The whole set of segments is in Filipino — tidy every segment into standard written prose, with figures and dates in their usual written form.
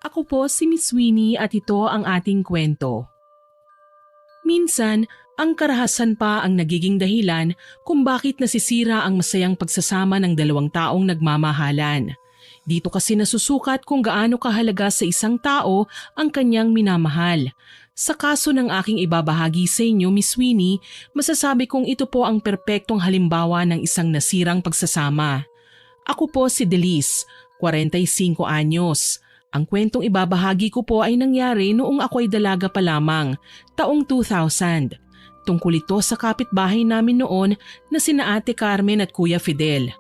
Ako po si Miss Winnie at ito ang ating kwento. Minsan, ang karahasan pa ang nagiging dahilan kung bakit nasisira ang masayang pagsasama ng dalawang taong nagmamahalan. Dito kasi nasusukat kung gaano kahalaga sa isang tao ang kanyang minamahal. Sa kaso ng aking ibabahagi sa inyo, Miss Winnie, masasabi kong ito po ang perpektong halimbawa ng isang nasirang pagsasama. Ako po si Delice, 45 anyos. Ang kwentong ibabahagi ko po ay nangyari noong ako ay dalaga pa lamang, taong 2000. Tungkol ito sa kapitbahay namin noon na sina Ate Carmen at Kuya Fidel.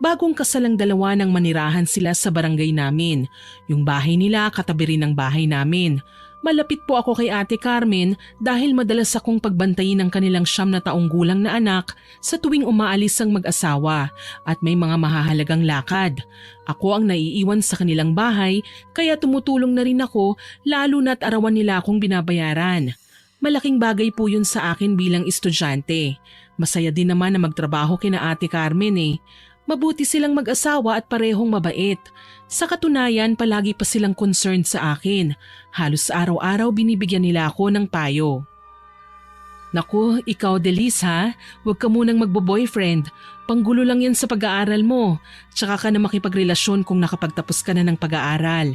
Bagong kasalang dalawa nang manirahan sila sa barangay namin. Yung bahay nila katabi rin ng bahay namin. Malapit po ako kay Ate Carmen dahil madalas akong pagbantayin ng kanilang 9 na taong gulang na anak sa tuwing umaalis ang mag-asawa at may mga mahahalagang lakad. Ako ang naiiwan sa kanilang bahay kaya tumutulong na rin ako lalo na't arawan nila akong binabayaran. Malaking bagay po yun sa akin bilang estudyante. Masaya din naman na magtrabaho kina Ate Carmen eh. Mabuti silang mag-asawa at parehong mabait. Sa katunayan, palagi pa silang concerned sa akin. Halos araw-araw binibigyan nila ako ng payo. Naku, ikaw Delice ha, huwag ka munang magbo-boyfriend. Panggulo lang yan sa pag-aaral mo. Tsaka ka na makipagrelasyon kung nakapagtapos ka na ng pag-aaral.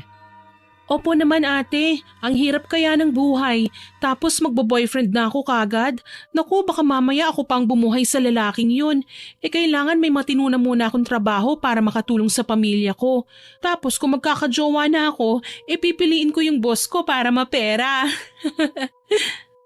Opo naman ate, ang hirap kaya ng buhay. Tapos magbo-boyfriend na ako kagad. Naku, baka mamaya ako pang bumuhay sa lalaking yun. Kailangan may matinuna muna akong trabaho para makatulong sa pamilya ko. Tapos kung magkakajowa na ako, pipiliin ko yung boss ko para mapera.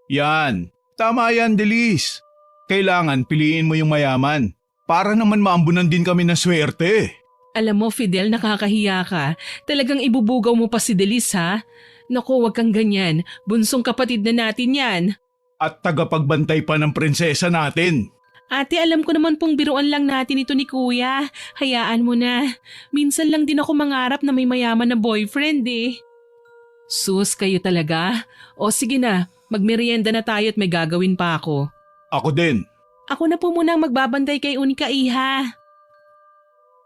Yan. Tama yan, Delice. Kailangan piliin mo yung mayaman. Para naman maambunan din kami ng swerte. Alam mo Fidel, nakakahiya ka. Talagang ibubugaw mo pa si Delice ha? Naku, wag kang ganyan. Bunsong kapatid na natin yan. At tagapagbantay pa ng prinsesa natin. Ate, alam ko naman pong biruan lang natin ito ni Kuya. Hayaan mo na. Minsan lang din ako mangarap na may mayaman na boyfriend eh. Sus, kayo talaga? O sige na, magmerienda na tayo at may gagawin pa ako. Ako din. Ako na po muna ang magbabantay kay Unika Iha.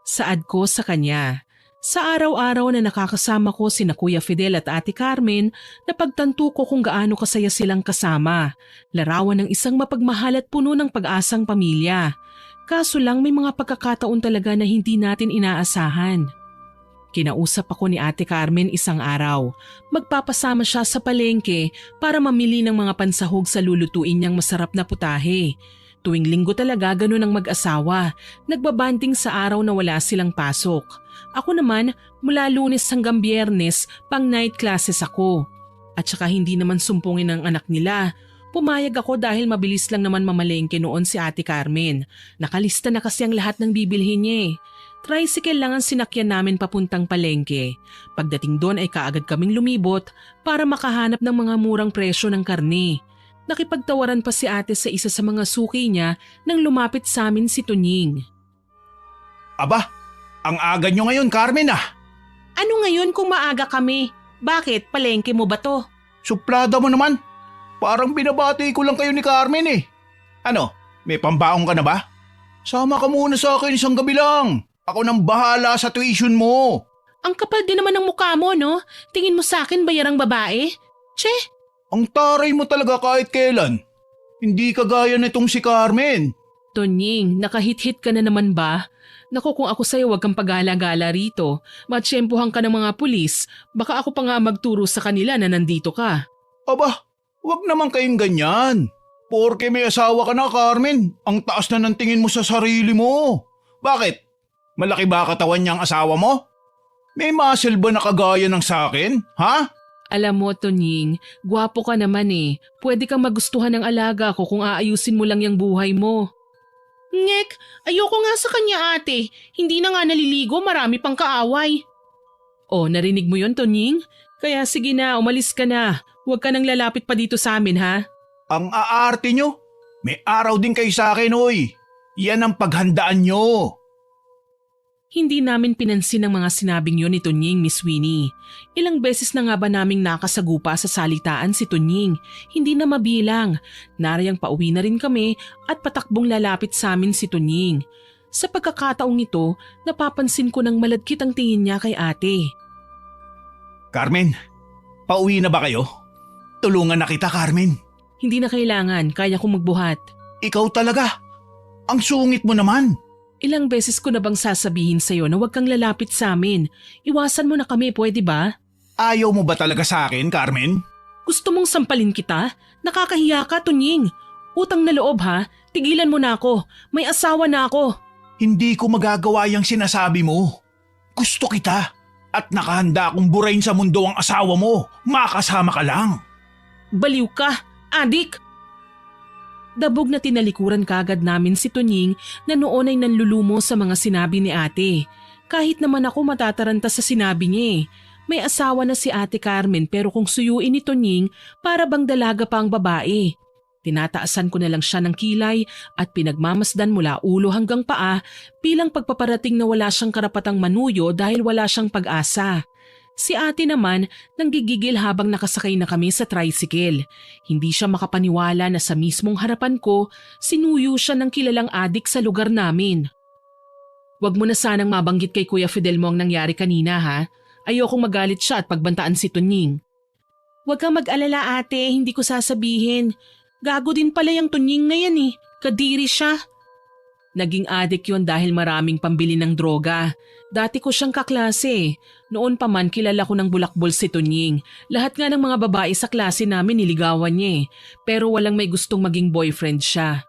Saad ko sa kanya. Sa araw-araw na nakakasama ko sina Kuya Fidel at Ate Carmen, napagtanto ko kung gaano kasaya silang kasama. Larawan ng isang mapagmahal at puno ng pag-asang pamilya. Kaso lang may mga pagkakataon talaga na hindi natin inaasahan. Kinausap ako ni Ate Carmen isang araw. Magpapasama siya sa palengke para mamili ng mga pansahog sa lulutuin niyang masarap na putahe. Tuwing linggo talaga ganun ang mag-asawa, nagbabanding sa araw na wala silang pasok. Ako naman, mula Lunes hanggang Biyernes, pang night classes ako. At saka hindi naman sumpungin ng anak nila. Pumayag ako dahil mabilis lang naman mamalengke noon si Ate Carmen. Nakalista na kasi ang lahat ng bibilhin niya eh. Tricycle lang ang sinakyan namin papuntang palengke. Pagdating doon ay kaagad kaming lumibot para makahanap ng mga murang presyo ng karne. Nakipagtawaran pa si ate sa isa sa mga suki niya nang lumapit sa amin si Tunying. Aba, ang aga nyo ngayon, Carmen ah. Ano ngayon kung maaga kami? Bakit? Palengke mo ba to? Suplada mo naman. Parang binabati ko lang kayo ni Carmen eh. Ano, may pambaong ka na ba? Sama ka muna sa akin isang gabi lang. Ako nang bahala sa tuition mo. Ang kapal din naman ng mukha mo, no? Tingin mo sa akin bayarang babae? Che! Ang taray mo talaga kahit kailan. Hindi kagaya nitong si Carmen. Tonying, nakahit-hit ka na naman ba? Naku, kung ako sa'yo wag kang pagala-gala rito. Matsyempohan ka ng mga pulis. Baka ako pa nga magturo sa kanila na nandito ka. Aba, wag naman kayong ganyan. Porke may asawa ka na, Carmen. Ang taas na ng tingin mo sa sarili mo. Bakit? Malaki ba katawan niyang asawa mo? May muscle ba na kagaya ng sakin? Ha? Alam mo, Tonying, gwapo ka naman eh. Pwede kang magustuhan ng alaga ko kung aayusin mo lang yung buhay mo. Ngek, ayoko nga sa kanya ate. Hindi na nga naliligo, marami pang kaaway. Oh, narinig mo yon, Tonying? Kaya sige na, umalis ka na. Huwag ka nang lalapit pa dito sa amin ha. Ang aarte nyo. May araw din kayo sa akin, oy. Yan ang paghandaan nyo. Hindi namin pinansin ang mga sinabing yun ni Tunying, Miss Winnie. Ilang beses na nga ba naming nakasagupa sa salitaan si Tunying, hindi na mabilang. Narayang pauwi na rin kami at patakbong lalapit sa amin si Tunying. Sa pagkakataong ito, napapansin ko ng malagkit ang tingin niya kay ate. Carmen, pauwi na ba kayo? Tulungan na kita, Carmen. Hindi na kailangan, kaya kong magbuhat. Ikaw talaga. Ang sungit mo naman. Ilang beses ko na bang sasabihin sa'yo na huwag kang lalapit sa amin? Iwasan mo na kami, pwede ba? Ayaw mo ba talaga sa akin, Carmen? Gusto mong sampalin kita? Nakakahiya ka, Tunying. Utang na loob ha, tigilan mo na ako. May asawa na ako. Hindi ko magagawa yung sinasabi mo. Gusto kita. At nakahanda akong burahin sa mundo ang asawa mo. Makasama ka lang. Baliw ka, adik! Dabog na tinalikuran kagad namin si Tunying na noon ay nanlulumo sa mga sinabi ni ate. Kahit naman ako matataranta sa sinabi niya eh. May asawa na si Ate Carmen pero kung suyuin ni Tunying para bang dalaga pa ang babae. Tinataasan ko na lang siya ng kilay at pinagmamasdan mula ulo hanggang paa bilang pagpaparating na wala siyang karapatang manuyo dahil wala siyang pag-asa. Si ate naman nanggigigil habang nakasakay na kami sa tricycle. Hindi siya makapaniwala na sa mismong harapan ko, sinuyo siya ng kilalang adik sa lugar namin. Huwag mo na sanang mabanggit kay Kuya Fidel mo ang nangyari kanina ha. Ayokong magalit siya at pagbantaan si Tunying. Huwag kang mag-alala ate, hindi ko sasabihin. Gago din pala yung Tunying na yan eh. Kadiri siya. Naging adik yon dahil maraming pambili ng droga. Dati ko siyang kaklase. Noon pa man kilala ko ng bulakbol si Tunying. Lahat nga ng mga babae sa klase namin niligawan niya eh. Pero walang may gustong maging boyfriend siya.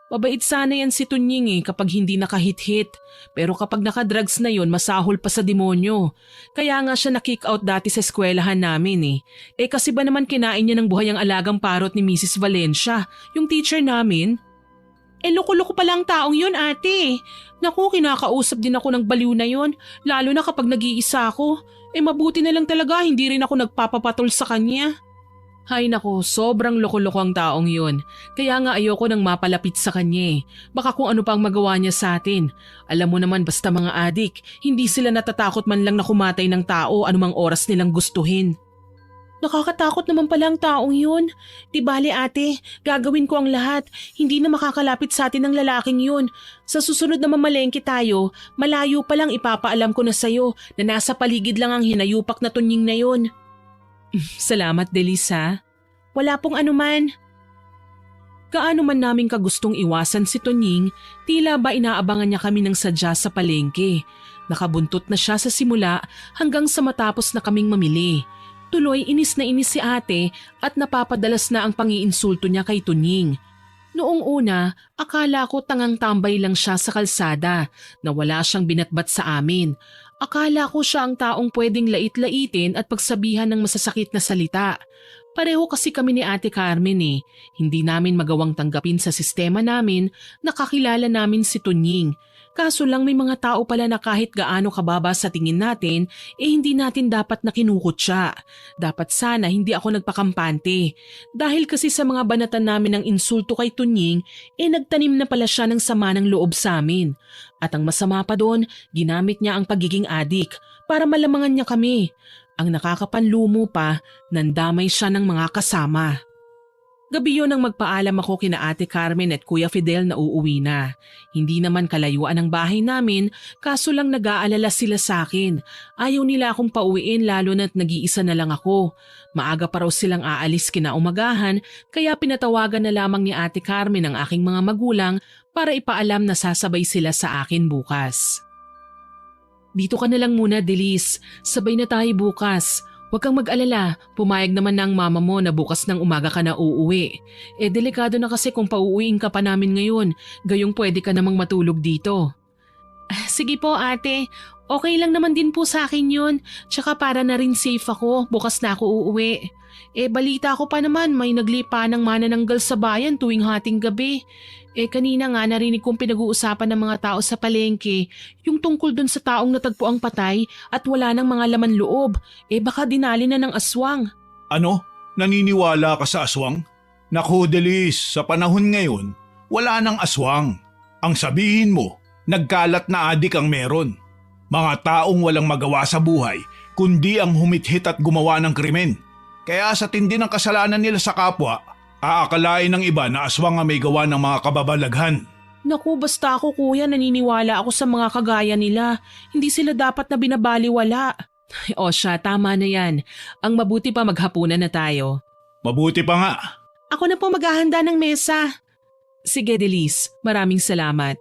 Mabait sana yan si Tunying eh kapag hindi nakahit-hit. Pero kapag nakadrugs na yon masahol pa sa demonyo. Kaya nga siya na-kick out dati sa eskwelahan namin eh. Eh kasi ba naman kinain niya ng buhay ang alagang parot ni Mrs. Valencia, yung teacher namin? Eh loko-loko pala ang taong yun ate. Naku, kinakausap din ako ng baliw na yun, lalo na kapag nag-iisa ako. Eh mabuti na lang talaga hindi rin ako nagpapapatol sa kanya. Hay nako, sobrang loko-loko ang taong yun. Kaya nga ayoko nang mapalapit sa kanya eh. Baka kung ano pang magawa niya sa atin. Alam mo naman basta mga adik, hindi sila natatakot man lang na kumatay ng tao anumang oras nilang gustuhin. Nakakatakot naman pala ang taong yun. Di bale ate, gagawin ko ang lahat. Hindi na makakalapit sa atin ng lalaking yun. Sa susunod na mamalengke tayo, malayo pa lang ipapaalam ko na sa'yo na nasa paligid lang ang hinayupak na Tunying na yun. Salamat Delisa. Wala pong anuman. Gaano man namin kagustong iwasan si Tunying, tila ba inaabangan niya kami ng sadya sa palengke. Nakabuntot na siya sa simula hanggang sa matapos na kaming mamili. Tuloy inis na inis si ate at napapadalas na ang pangiinsulto niya kay Tunying. Noong una, akala ko tangang tambay lang siya sa kalsada na wala siyang binatbat sa amin. Akala ko siya ang taong pwedeng lait-laitin at pagsabihan ng masasakit na salita. Pareho kasi kami ni Ate Carmen eh. Hindi namin magawang tanggapin sa sistema namin na kakilala namin si Tunying. Kaso lang may mga tao pala na kahit gaano kababa sa tingin natin, hindi natin dapat na kinukutya. Dapat sana hindi ako nagpakampante. Dahil kasi sa mga banatan namin ng insulto kay Tunying, nagtanim na pala siya ng sama ng loob sa amin. At ang masama pa doon, ginamit niya ang pagiging adik para malamangan niya kami. Ang nakakapanlumo pa, nandamay siya ng mga kasama. Gabi yun nang magpaalam ako kina Ate Carmen at Kuya Fidel na uuwi na. Hindi naman kalayuan ang bahay namin, kaso lang nag-aalala sila sa akin. Ayaw nila akong pauwiin lalo na't nag-iisa na lang ako. Maaga pa raw silang aalis kinaumagahan, kaya pinatawagan na lamang ni Ate Carmen ang aking mga magulang para ipaalam na sasabay sila sa akin bukas. Dito ka na lang muna, Delis. Sabay na tayo bukas. Huwag kang mag-alala, pumayag naman na ang mama mo na bukas ng umaga ka na uuwi. Delikado na kasi kung pauuwiin ka pa namin ngayon, gayong pwede ka namang matulog dito. Sige po ate, okay lang naman din po sa akin yun. Tsaka para na rin safe ako, bukas na ako uuwi. Balita ko pa naman may naglipa ng manananggal sa bayan tuwing hating gabi. Kanina nga narinig kong pinag-uusapan ng mga tao sa palengke yung tungkol dun sa taong natagpo ang patay at wala ng mga laman loob. Baka dinali na ng aswang. Ano? Naniniwala ka sa aswang? Naku Delis, sa panahon ngayon, wala nang aswang. Ang sabihin mo, nagkalat na adik ang meron. Mga taong walang magawa sa buhay, kundi ang humithit at gumawa ng krimen. Kaya sa tindi ng kasalanan nila sa kapwa, aakalain ng iba na aswang ang may gawa ng mga kababalaghan. Naku, basta ako kuya naniniwala ako sa mga kagaya nila. Hindi sila dapat na binabaliwala. O siya, tama na yan. Ang mabuti pa maghapunan na tayo. Mabuti pa nga. Ako na po maghahanda ng mesa. Sige, Delis. Maraming salamat.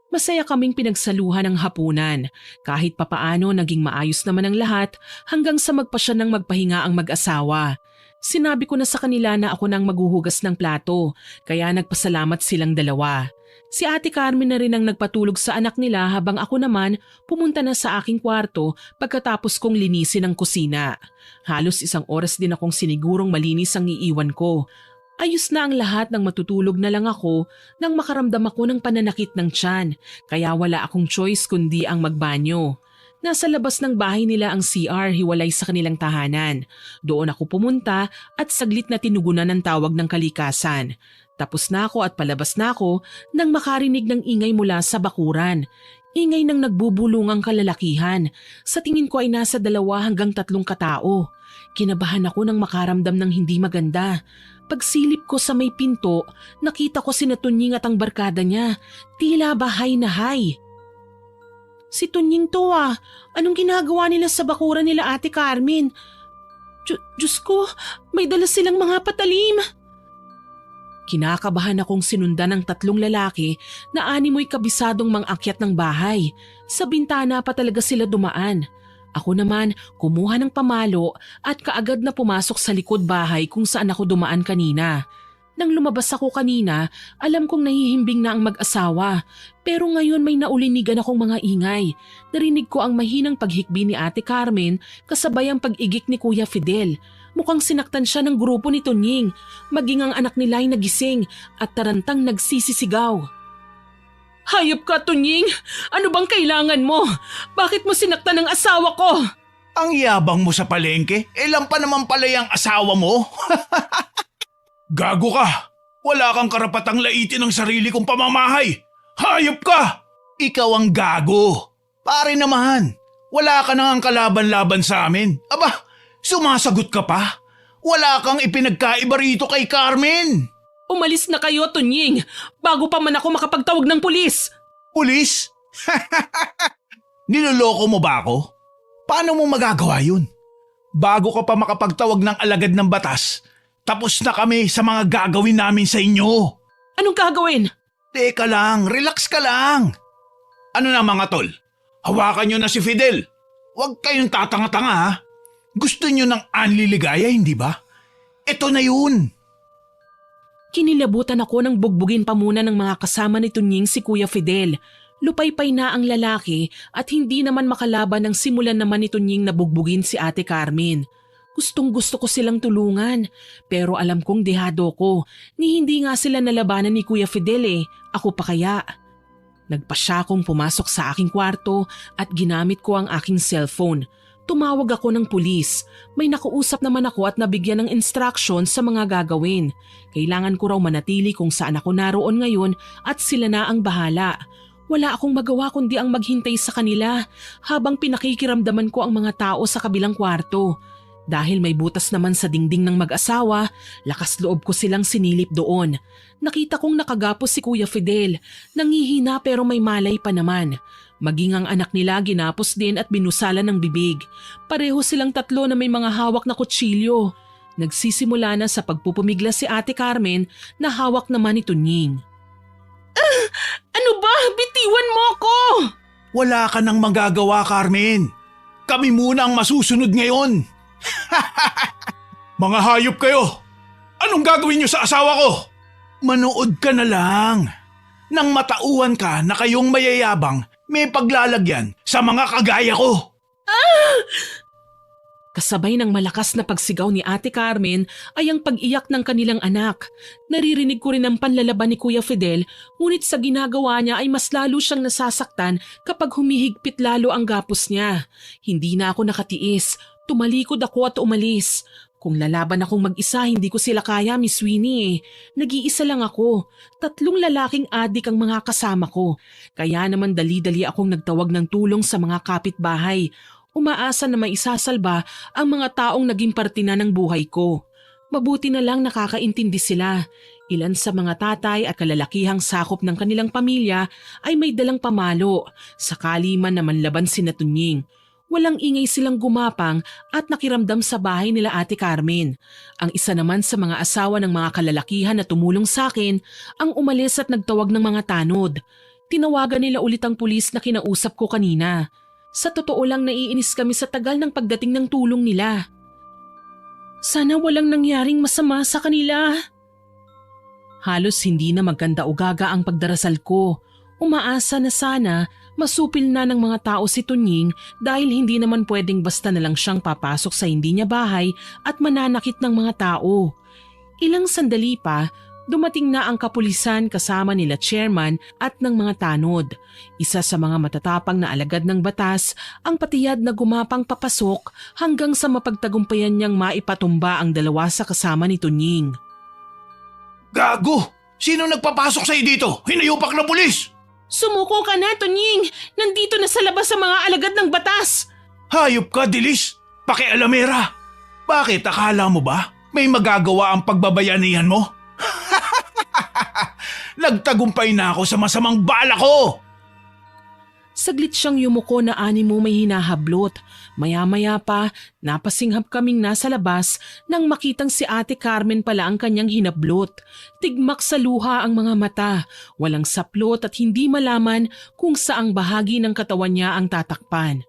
Masaya kaming pinagsaluhan ng hapunan. Kahit papaano naging maayos naman ang lahat hanggang sa magpasya ng magpahinga ang mag-asawa. Sinabi ko na sa kanila na ako nang maghuhugas ng plato, kaya nagpasalamat silang dalawa. Si Ate Carmen na rin ang nagpatulog sa anak nila habang ako naman pumunta na sa aking kwarto pagkatapos kong linisin ang kusina. Halos 1 oras din akong sinigurong malinis ang iiwan ko. Ayos na ang lahat nang matutulog na lang ako nang makaramdam ako ng pananakit ng tiyan, kaya wala akong choice kundi ang magbanyo. Nasa labas ng bahay nila ang CR hiwalay sa kanilang tahanan. Doon ako pumunta at saglit na tinugunan ng tawag ng kalikasan. Tapos na ako at palabas na ako nang makarinig ng ingay mula sa bakuran. Ingay ng nagbubulungang kalalakihan. Sa tingin ko ay nasa 2 hanggang 3 katao. Kinabahan ako nang makaramdam ng hindi maganda. Pagsilip ko sa may pinto, nakita ko si Tunying at ang barkada niya. Tila bahay na hay. Si Tunying to ah. Anong ginagawa nila sa bakuran nila Ate Carmen? Diyos ko, may dala silang mga patalim. Kinakabahan akong sinundan ng 3 lalaki na animoy kabisadong mang-akyat ng bahay. Sa bintana pa talaga sila dumaan. Ako naman kumuha ng pamalo at kaagad na pumasok sa likod bahay kung saan ako dumaan kanina. Nang lumabas ako kanina, alam kong nahihimbing na ang mag-asawa. Pero ngayon may naulinigan akong mga ingay. Narinig ko ang mahinang paghikbi ni Ate Carmen kasabay ang pag-igik ni Kuya Fidel. Mukhang sinaktan siya ng grupo ni Tunying. Maging ang anak nila ay nagising at tarantang nagsisisigaw. Hayop ka, Tunying! Ano bang kailangan mo? Bakit mo sinaktan ang asawa ko? Ang yabang mo sa palengke, ilan pa naman pala yung asawa mo? Gago ka! Wala kang karapatang laitin ang sarili kong pamamahay! Hayop ka! Ikaw ang gago! Pare naman, wala ka nang kalaban-laban sa amin. Aba, sumasagot ka pa? Wala kang ipinagkaiba rito kay Carmen! Umalis na kayo, Tunying, bago pa man ako makapagtawag ng pulis. Pulis? Niloloko mo ba ako? Paano mo magagawa yun? Bago ka pa makapagtawag ng alagad ng batas, tapos na kami sa mga gagawin namin sa inyo. Anong gagawin? Teka lang, relax ka lang. Ano na mga tol? Hawakan nyo na si Fidel. Huwag kayong tatanga-tanga ha. Gusto nyo ng anliligaya, hindi ba? Ito na yun. Kinilabutan ako nang bugbugin pa muna ng mga kasama ni Tunying si Kuya Fidel. Lupaypay na ang lalaki at hindi naman makalaban nang simulan naman ni Tunying na bugbugin si Ate Carmen. Gustong-gusto ko silang tulungan, pero alam kong dehado ko ni hindi nga sila nalabanan ni Kuya Fidel eh. Ako pa kaya? Nagpasya akong pumasok sa aking kwarto at ginamit ko ang aking cellphone. Tumawag ako ng pulis. May nakuusap naman ako at nabigyan ng instruction sa mga gagawin. Kailangan ko raw manatili kung saan ako naroon ngayon at sila na ang bahala. Wala akong magawa kundi ang maghintay sa kanila habang pinakikiramdaman ko ang mga tao sa kabilang kwarto. Dahil may butas naman sa dingding ng mag-asawa, lakas loob ko silang sinilip doon. Nakita kong nakagapos si Kuya Fidel. Nangihina pero may malay pa naman. Maging ang anak nila ginapos din at binusalan ng bibig. Pareho silang 3 na may mga hawak na kutsilyo. Nagsisimula na sa pagpupumigla si Ate Carmen na hawak naman ni Tunying. Ano ba? Bitiwan mo ko! Wala ka nang magagawa, Carmen. Kami muna ang masusunod ngayon. Mga hayop kayo! Anong gagawin niyo sa asawa ko? Manood ka na lang. Nang matauhan ka na kayong mayayabang, may paglalagyan sa mga kagaya ko. Kasabay ng malakas na pagsigaw ni Ate Carmen ay ang pag-iyak ng kanilang anak. Naririnig ko rin ang panlalaban ni Kuya Fidel, ngunit sa ginagawa niya ay mas lalo siyang nasasaktan kapag humihigpit lalo ang gapos niya. Hindi na ako nakatiis. Tumalikod ako at umalis. Kung lalaban akong mag-isa, hindi ko sila kaya, Miss Winnie eh. Nag-iisa lang ako. 3 lalaking adik ang mga kasama ko. Kaya naman dali-dali akong nagtawag ng tulong sa mga kapitbahay. Umaasa na maisasalba ang mga taong naging parte na ng buhay ko. Mabuti na lang nakakaintindi sila. Ilan sa mga tatay at kalalakihang sakop ng kanilang pamilya ay may dalang pamalo. Sakali man na manlaban si Tunying. Walang ingay silang gumapang at nakiramdam sa bahay nila Ate Carmen. Ang isa naman sa mga asawa ng mga kalalakihan na tumulong sa akin ang umalis at nagtawag ng mga tanod. Tinawagan nila ulit ang pulis na kinausap ko kanina. Sa totoo lang naiinis kami sa tagal ng pagdating ng tulong nila. Sana walang nangyaring masama sa kanila. Halos hindi na maganda o gaga ang pagdarasal ko. Umaasa na sana masupil na ng mga tao si Tunying dahil hindi naman pwedeng basta na lang siyang papasok sa hindi niya bahay at mananakit ng mga tao. Ilang sandali pa, dumating na ang kapulisan kasama nila chairman at ng mga tanod. Isa sa mga matatapang na alagad ng batas ang patiyad na gumapang papasok hanggang sa mapagtagumpayan niyang maipatumba ang dalawa sa kasama ni Tunying. Gago! Sino nagpapasok sa'yo dito? Hinayupak na pulis! Sumuko ka na, Tunying! Nandito na sa labas ang mga alagad ng batas! Hayop ka, Dilis! Pakialamera! Bakit akala mo ba may magagawa ang pagbabayanihan mo? Nagtagumpay na ako sa masamang bala ko! Saglit siyang yumuko na animo may hinahablot. Maya-maya pa, napasinghap kaming nasa labas nang makitang si Ate Carmen pala ang kanyang hinablot. Tigmak sa luha ang mga mata, walang saplot at hindi malaman kung saang bahagi ng katawan niya ang tatakpan.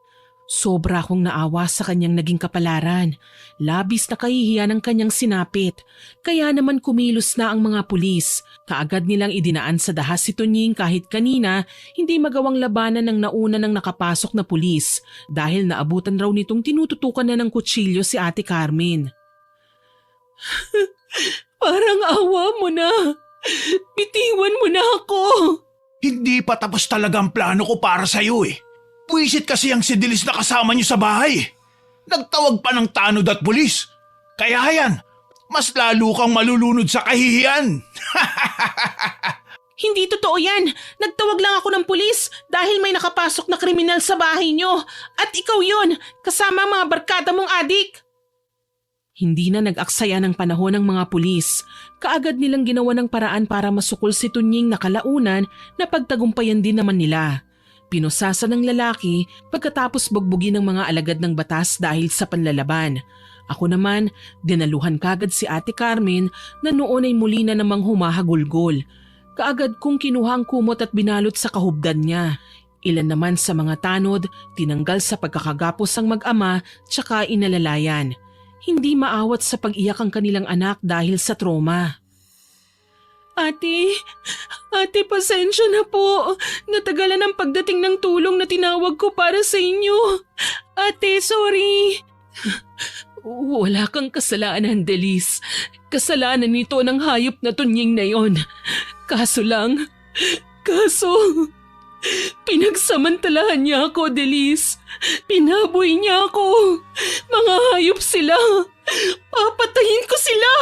Sobra akong naawa sa kanyang naging kapalaran. Labis na kahihiyan ng kanyang sinapit. Kaya naman kumilos na ang mga pulis. Kaagad nilang idinaan sa dahas si Tunying kahit kanina hindi magawang labanan ng nauna ng nakapasok na pulis dahil naabutan raw nitong tinututukan na ng kutsilyo si Ate Carmen. Parang awa mo na. Bitiwan mo na ako. Hindi pa tapos talaga ang plano ko para sa'yo eh. Puwisit kasi ang si Dilis na kasama niyo sa bahay. Nagtawag pa ng tanod at pulis. Kaya yan, mas lalo kang malulunod sa kahihiyan. Hindi totoo yan. Nagtawag lang ako ng pulis dahil may nakapasok na kriminal sa bahay nyo. At ikaw yon, kasama ang mga barkada mong adik. Hindi na nag-aksaya ng panahon ng mga pulis. Kaagad nilang ginawa ng paraan para masukol si Tunying na kalaunan na pagtagumpayan din naman nila. Pinusasa ng lalaki pagkatapos bugbugin ng mga alagad ng batas dahil sa panlalaban. Ako naman, dinaluhan kagad si Ate Carmen na noon ay muli na namang humahagulgol. Kaagad kong kinuha ang kumot at binalot sa kahubdan niya. Ilan naman sa mga tanod, tinanggal sa pagkakagapos ang mag-ama tsaka inalalayan. Hindi maawat sa pag-iyak ang kanilang anak dahil sa trauma. Ate, pasensya na po. Natagalan ang pagdating ng tulong na tinawag ko para sa inyo. Ate, sorry. Wala kang kasalanan, Delis. Kasalanan nito ng hayop na Tunying na yon. Kaso, pinagsamantalahan niya ako, Delis. Pinaboy niya ako. Mga hayop sila. Papatayin ko sila.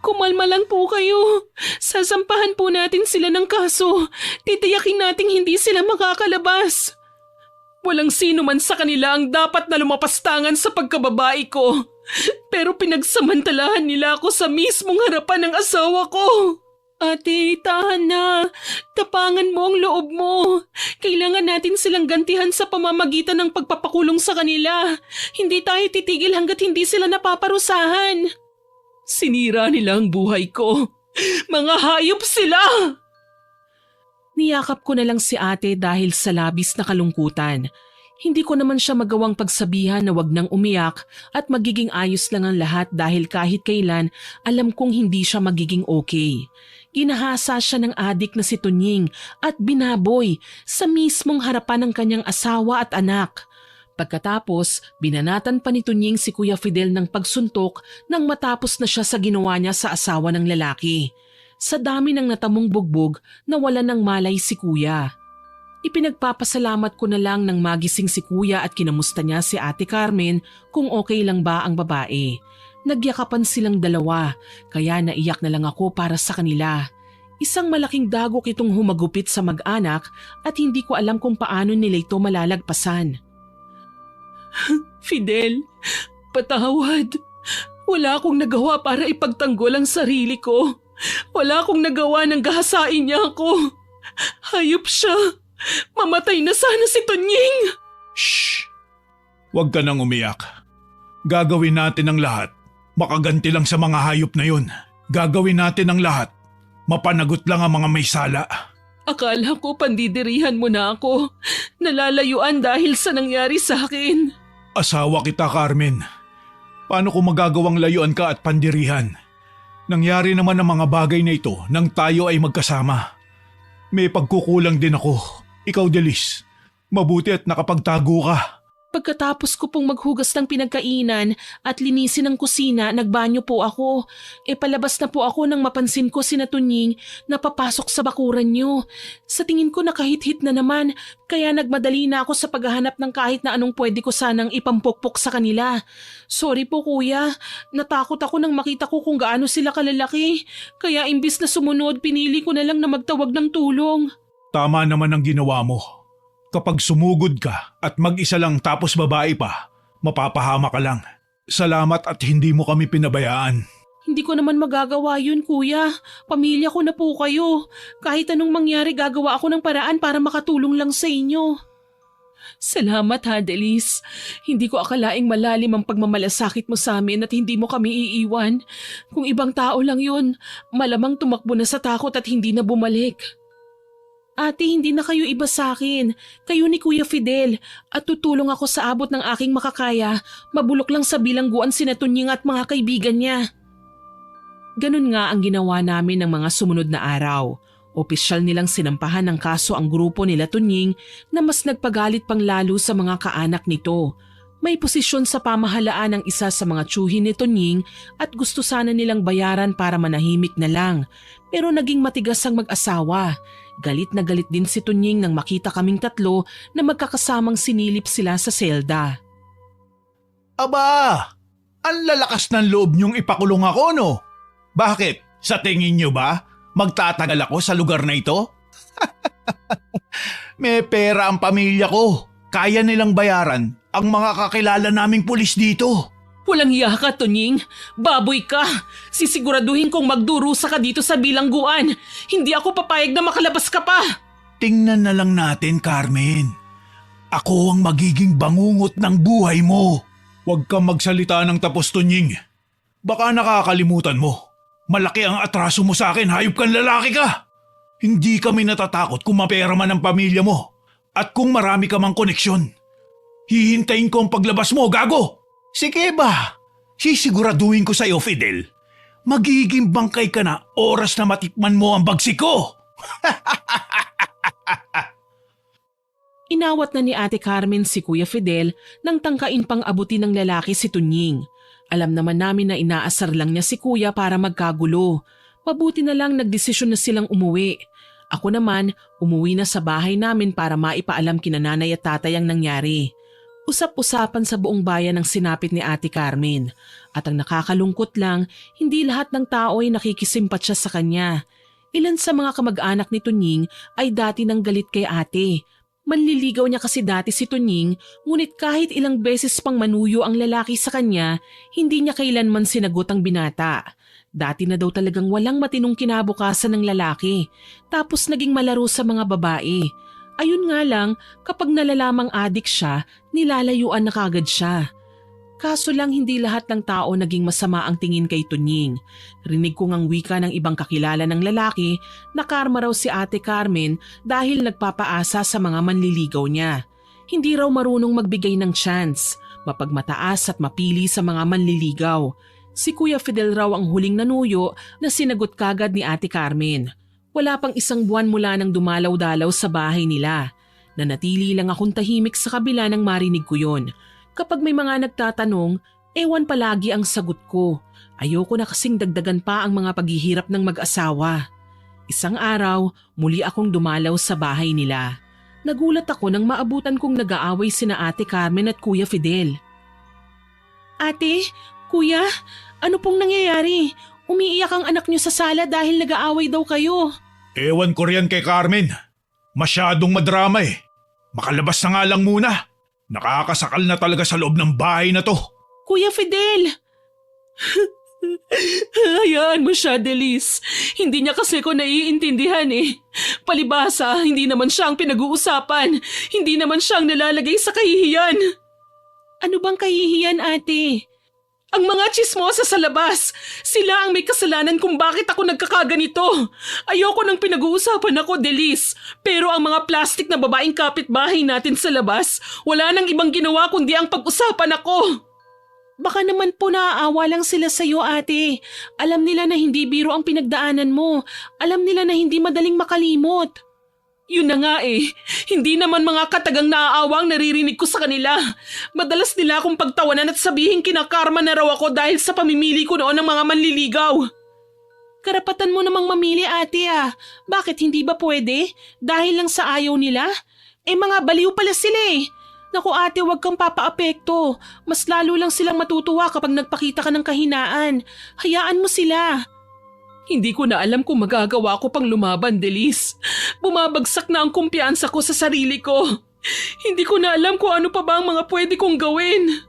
Kumalma lang po kayo. Sasampahan po natin sila ng kaso. Titiyakin nating hindi sila makakalabas. Walang sino man sa kanila ang dapat na lumapastangan sa pagkababae ko. Pero pinagsamantalahan nila ako sa mismong harapan ng asawa ko. Ate, tahan na. Tapangan mo ang loob mo. Kailangan natin silang gantihan sa pamamagitan ng pagpapakulong sa kanila. Hindi tayo titigil hanggat hindi sila napaparusahan. Sinira nila ang buhay ko. Mga hayop sila! Niyakap ko na lang si ate dahil sa labis na kalungkutan. Hindi ko naman siya magawang pagsabihan na wag nang umiyak at magiging ayos lang ang lahat dahil kahit kailan alam kong hindi siya magiging okay. Ginahasa siya ng adik na si Tunying at binaboy sa mismong harapan ng kanyang asawa at anak. Pagkatapos, binanatan pa ni Tunying si Kuya Fidel ng pagsuntok nang matapos na siya sa ginawa niya sa asawa ng lalaki. Sa dami ng natamong bugbog, nawala ng malay si Kuya. Ipinagpapasalamat ko na lang nang magising si Kuya at kinamusta niya si Ate Carmen kung okay lang ba ang babae. Nagyakapan silang dalawa, kaya naiyak na lang ako para sa kanila. Isang malaking dagok itong humagupit sa mag-anak at hindi ko alam kung paano nila ito malalagpasan. Fidel, patawad. Wala akong nagawa para ipagtanggol ang sarili ko. Wala akong nagawa nang gahasain niya ako. Hayop siya. Mamatay na sana si Tunying. Shh! Huwag ka nang umiyak. Gagawin natin ang lahat. Makaganti lang sa mga hayop na yun. Gagawin natin ang lahat. Mapanagot lang ang mga may sala. Akala ko pandidirihan mo na ako. Nalalayuan dahil sa nangyari sa akin. Asawa kita, Carmen. Paano ko magagawang layuan ka at pandirihan? Nangyari naman ang mga bagay na ito nang tayo ay magkasama. May pagkukulang din ako. Ikaw, Delis. Mabuti at nakapagtago ka. Pagkatapos ko pong maghugas ng pinagkainan at linisin ang kusina, nagbanyo po ako. Palabas na po ako nang mapansin ko si Tunying na papasok sa bakuran niyo. Sa tingin ko nakahit-hit na naman, kaya nagmadali na ako sa paghahanap ng kahit na anong pwede ko sanang ipampokpok sa kanila. Sorry po kuya, natakot ako nang makita ko kung gaano sila kalalaki. Kaya imbis na sumunod, pinili ko na lang na magtawag ng tulong. Tama naman ang ginawa mo. Kapag sumugod ka at mag-isa lang tapos babae pa, mapapahama ka lang. Salamat at hindi mo kami pinabayaan. Hindi ko naman magagawa yun, kuya. Pamilya ko na po kayo. Kahit anong mangyari, gagawa ako ng paraan para makatulong lang sa inyo. Salamat ha, Delis. Hindi ko akalaing malalim ang pagmamalasakit mo sa amin at hindi mo kami iiwan. Kung ibang tao lang yun, malamang tumakbo na sa takot at hindi na bumalik. Ate, hindi na kayo iba sa akin. Kayo ni Kuya Fidel at tutulong ako sa abot ng aking makakaya. Mabulok lang sa bilangguan si Tunying at mga kaibigan niya. Ganun nga ang ginawa namin ng mga sumunod na araw. Opisyal nilang sinampahan ng kaso ang grupo nila Tunying na mas nagpagalit pang lalo sa mga kaanak nito. May posisyon sa pamahalaan ang isa sa mga tiyuhin ni Tunying at gusto sana nilang bayaran para manahimik na lang. Pero naging matigas ang mag-asawa. Galit na galit din si Tunying nang makita kaming tatlo na magkakasamang sinilip sila sa selda. Aba! Ang lalakas ng loob niyong ipakulong ako, no? Bakit? Sa tingin niyo ba, magtatagal ako sa lugar na ito? May pera ang pamilya ko. Kaya nilang bayaran ang mga kakilala naming pulis dito. Walang iya ka, Tunying. Baboy ka. Sisiguraduhin kong magdurusa ka dito sa bilangguan. Hindi ako papayag na makalabas ka pa. Tingnan na lang natin, Carmen. Ako ang magiging bangungot ng buhay mo. Huwag kang magsalita ng tapos, Tunying. Baka nakakalimutan mo. Malaki ang atraso mo sa akin, hayop kang lalaki ka. Hindi kami natatakot kung mapera man ang pamilya mo. At kung marami ka mang koneksyon. Hihintayin ko ang paglabas mo, gago! Sige ba? Sisiguraduhin ko sa iyo, Fidel. Magiging bangkay ka na oras na matikman mo ang bagsik ko. Inawat na ni Ate Carmen si Kuya Fidel nang tangkain pang abutin ng lalaki si Tunying. Alam naman namin na inaasar lang niya si Kuya para magkagulo. Mabuti na lang nagdesisyon na silang umuwi. Ako naman, umuwi na sa bahay namin para maipaalam kina nanay at tatay ang nangyari. Usap-usapan sa buong bayan ang sinapit ni Ate Carmen. At ang nakakalungkot lang, hindi lahat ng tao ay nakikisimpatya sa kanya. Ilan sa mga kamag-anak ni Tunying ay dati nang galit kay ate. Manliligaw niya kasi dati si Tunying, ngunit kahit ilang beses pang manuyo ang lalaki sa kanya, hindi niya kailanman sinagot ang binata. Dati na daw talagang walang matinong kinabukasan ng lalaki, tapos naging malaro sa mga babae. Ayun nga lang, kapag nalalamang adik siya, nilalayuan na kagad siya. Kaso lang hindi lahat ng tao naging masama ang tingin kay Tunying. Rinig ko ngang wika ng ibang kakilala ng lalaki na karma raw si Ate Carmen dahil nagpapaasa sa mga manliligaw niya. Hindi raw marunong magbigay ng chance, mapagmataas at mapili sa mga manliligaw. Si Kuya Fidel raw ang huling nanuyo na sinagot kagad ni Ate Carmen. Wala pang isang buwan mula nang dumalaw-dalaw sa bahay nila. Nanatili lang akong tahimik sa kabila nang marinig ko yon. Kapag may mga nagtatanong, ewan palagi ang sagot ko. Ayoko na kasing dagdagan pa ang mga paghihirap ng mag-asawa. Isang araw, muli akong dumalaw sa bahay nila. Nagulat ako nang maabutan kong nag-aaway sina Ate Carmen at Kuya Fidel. Ate, Kuya, ano pong nangyayari? Umiiyak ang anak niyo sa sala dahil nag-aaway daw kayo. Ewan ko riyan kay Carmen. Masyadong madrama eh. Makalabas na nga lang muna. Nakakasakal na talaga sa loob ng bahay na to. Kuya Fidel! Hayaan mo siya, Delis. Hindi niya kasi ko naiintindihan eh. Palibasa, hindi naman siya ang pinag-uusapan. Hindi naman siya ang nalalagay sa kahihiyan. Ano bang kahihiyan, ate? Ang mga tsismosa sa labas, sila ang may kasalanan kung bakit ako nagkakaganito. Ayoko nang pinag-uusapan ako, Delis. Pero ang mga plastic na babaeng kapitbahay natin sa labas, wala nang ibang ginawa kundi ang pag-usapan ako. Baka naman po naaawa lang sila sa'yo, ate. Alam nila na hindi biro ang pinagdaanan mo. Alam nila na hindi madaling makalimot. Yun na nga eh, hindi naman mga katagang naaawa ang naririnig ko sa kanila. Madalas nila akong pagtawanan at sabihin kinakarma na raw ako dahil sa pamimili ko noon ng mga manliligaw. Karapatan mo namang mamili, ate ah. Bakit hindi ba pwede? Dahil lang sa ayaw nila? Mga baliw pala sila eh. Naku ate, huwag kang papaapekto. Mas lalo lang silang matutuwa kapag nagpakita ka ng kahinaan. Hayaan mo sila. Hindi ko na alam kung magagawa ko pang lumaban, Delis. Bumabagsak na ang kumpiyansa ko sa sarili ko. Hindi ko na alam kung ano pa ba ang mga pwede kong gawin.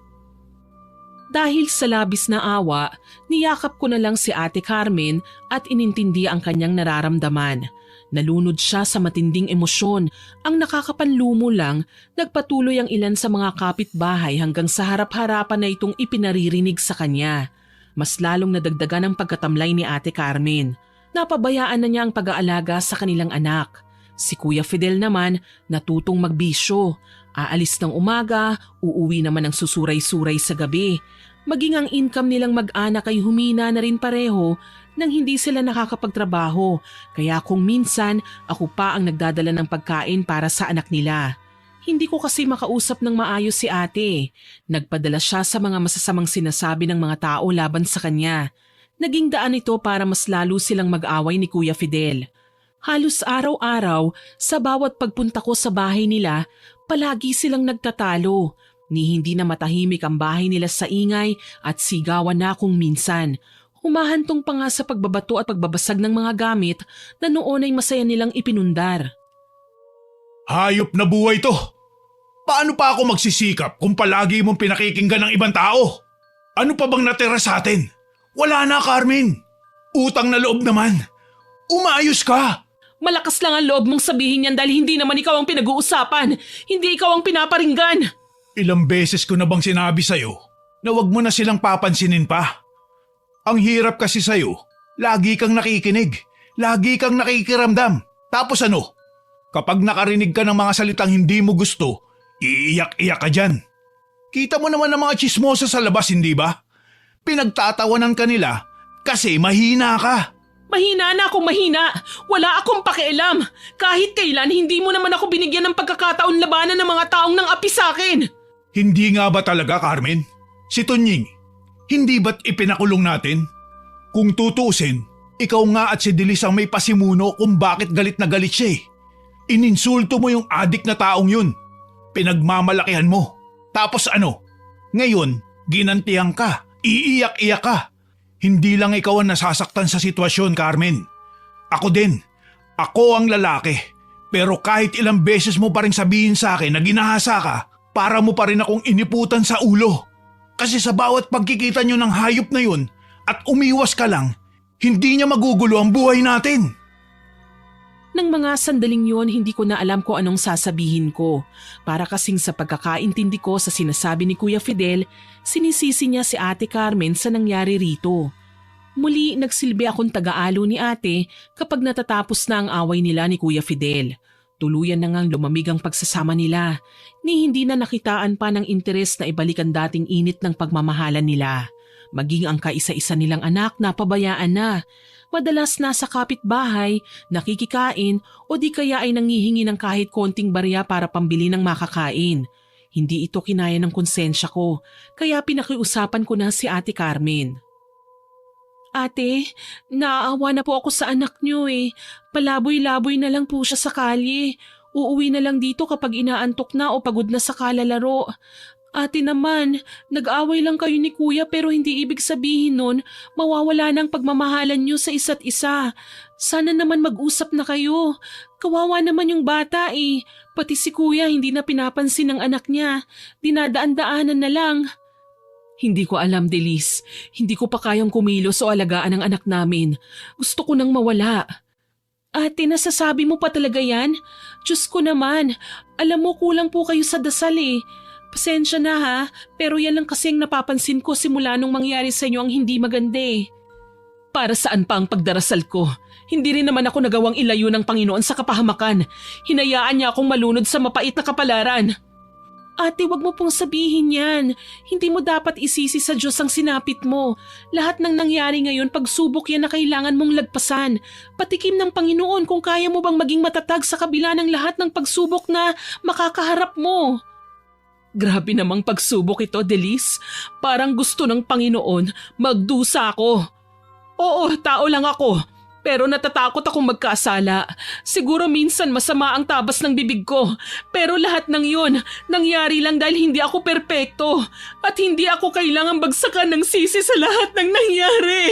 Dahil sa labis na awa, niyakap ko na lang si Ate Carmen at inintindi ang kanyang nararamdaman. Nalunod siya sa matinding emosyon. Ang nakakapanlumo lang, nagpatuloy ang ilan sa mga kapitbahay hanggang sa harap-harapan na itong ipinaririnig sa kanya. Mas lalong nadagdagan ang pagkatamlay ni Ate Carmen. Napabayaan na niya ang pag-aalaga sa kanilang anak. Si Kuya Fidel naman natutong magbisyo. Aalis ng umaga, uuwi naman ng susuray-suray sa gabi. Maging ang income nilang mag-anak ay humina na rin pareho nang hindi sila nakakapagtrabaho. Kaya kung minsan ako pa ang nagdadala ng pagkain para sa anak nila. Hindi ko kasi makausap ng maayos si ate. Nagpadala siya sa mga masasamang sinasabi ng mga tao laban sa kanya. Naging daan ito para mas lalo silang mag-away ni Kuya Fidel. Halos araw-araw, sa bawat pagpunta ko sa bahay nila, palagi silang nagtatalo. Ni hindi na matahimik ang bahay nila sa ingay at sigawan na kung minsan. Humahantong pa nga sa pagbabato at pagbabasag ng mga gamit na noon ay masaya nilang ipinundar. Hayop na buhay to! Paano pa ako magsisikap kung palagi mong pinakikinggan ng ibang tao? Ano pa bang natira sa atin? Wala na, Carmen. Utang na loob naman. Umayos ka! Malakas lang ang loob mong sabihin yan dahil hindi naman ikaw ang pinag-uusapan. Hindi ikaw ang pinaparinggan. Ilang beses ko na bang sinabi sa'yo na wag mo na silang papansinin pa? Ang hirap kasi sa'yo, lagi kang nakikinig, lagi kang nakikiramdam. Tapos ano? Kapag nakarinig ka ng mga salitang hindi mo gusto, iiyak-iyak ka dyan. Kita mo naman ang mga tsismosa sa labas, hindi ba? Pinagtatawanan ka nila kasi mahina ka. Mahina na akong mahina. Wala akong pakialam. Kahit kailan, hindi mo naman ako binigyan ng pagkakataon labanan ng mga taong nang api sa akin. Hindi nga ba talaga, Carmen? Si Tunying, hindi ba't ipinakulong natin? Kung tutusin, ikaw nga at si Delis ang may pasimuno kung bakit galit na galit siya eh. Ininsulto mo yung adik na taong yun. Pinagmamalakihan mo. Tapos ano? Ngayon, ginantihan ka. Iiyak-iyak ka. Hindi lang ikaw ang nasasaktan sa sitwasyon, Carmen. Ako din. Ako ang lalaki. Pero kahit ilang beses mo pa rin sabihin sa akin na ginahasa ka, para mo pa rin akong iniputan sa ulo. Kasi sa bawat pagkikita nyo ng hayop na yun at umiwas ka lang, hindi niya magugulo ang buhay natin. Nang mga sandaling yon, hindi ko na alam kung anong sasabihin ko. Para kasing sa pagkakaintindi ko sa sinasabi ni Kuya Fidel, sinisisi niya si Ate Carmen sa nangyari rito. Muli, nagsilbi akong taga-alo ni ate kapag natatapos na ang away nila ni Kuya Fidel. Tuluyan na ngang lumamig ang pagsasama nila, ni hindi na nakitaan pa ng interes na ibalik ang dating init ng pagmamahalan nila. Maging ang kaisa-isa nilang anak na pabayaan na. Madalas nasa kapitbahay, nakikikain o di kaya ay nangihingi ng kahit konting barya para pambili ng makakain. Hindi ito kinaya ng konsensya ko, kaya pinakiusapan ko na si Ate Carmen. Ate, naaawa na po ako sa anak niyo eh. Palaboy-laboy na lang po siya sa kalye. Uuwi na lang dito kapag inaantok na o pagod na sa kalalaro. Ate naman, nag-away lang kayo ni Kuya pero hindi ibig sabihin nun mawawala na ang pagmamahalan niyo sa isa't isa. Sana naman mag-usap na kayo. Kawawa naman yung bata eh. Pati si Kuya hindi na pinapansin ng anak niya. Dinadaan-daanan na lang. Hindi ko alam, Delis. Hindi ko pa kayang kumilos o alagaan ang anak namin. Gusto ko nang mawala. Ate, nasasabi mo pa talaga yan? Diyos ko naman, alam mo kulang po kayo sa dasal eh. Pasensya na ha, pero yan lang kasi ang napapansin ko simula nung mangyari sa inyo ang hindi maganda eh. Para saan pa ang pagdarasal ko? Hindi rin naman ako nagawang ilayo ng Panginoon sa kapahamakan. Hinayaan niya akong malunod sa mapait na kapalaran. Ate, wag mo pong sabihin yan. Hindi mo dapat isisi sa Diyos ang sinapit mo. Lahat ng nangyari ngayon, pagsubok yan na kailangan mong lagpasan. Patikim ng Panginoon kung kaya mo bang maging matatag sa kabila ng lahat ng pagsubok na makakaharap mo. Grabe namang pagsubok ito, Delis. Parang gusto ng Panginoon magdusa ako. Oo, tao lang ako. Pero natatakot akong magkasala. Siguro minsan masama ang tabas ng bibig ko. Pero lahat ng yun, nangyari lang dahil hindi ako perpekto. At hindi ako kailangang bagsakan ng sisi sa lahat ng nangyari.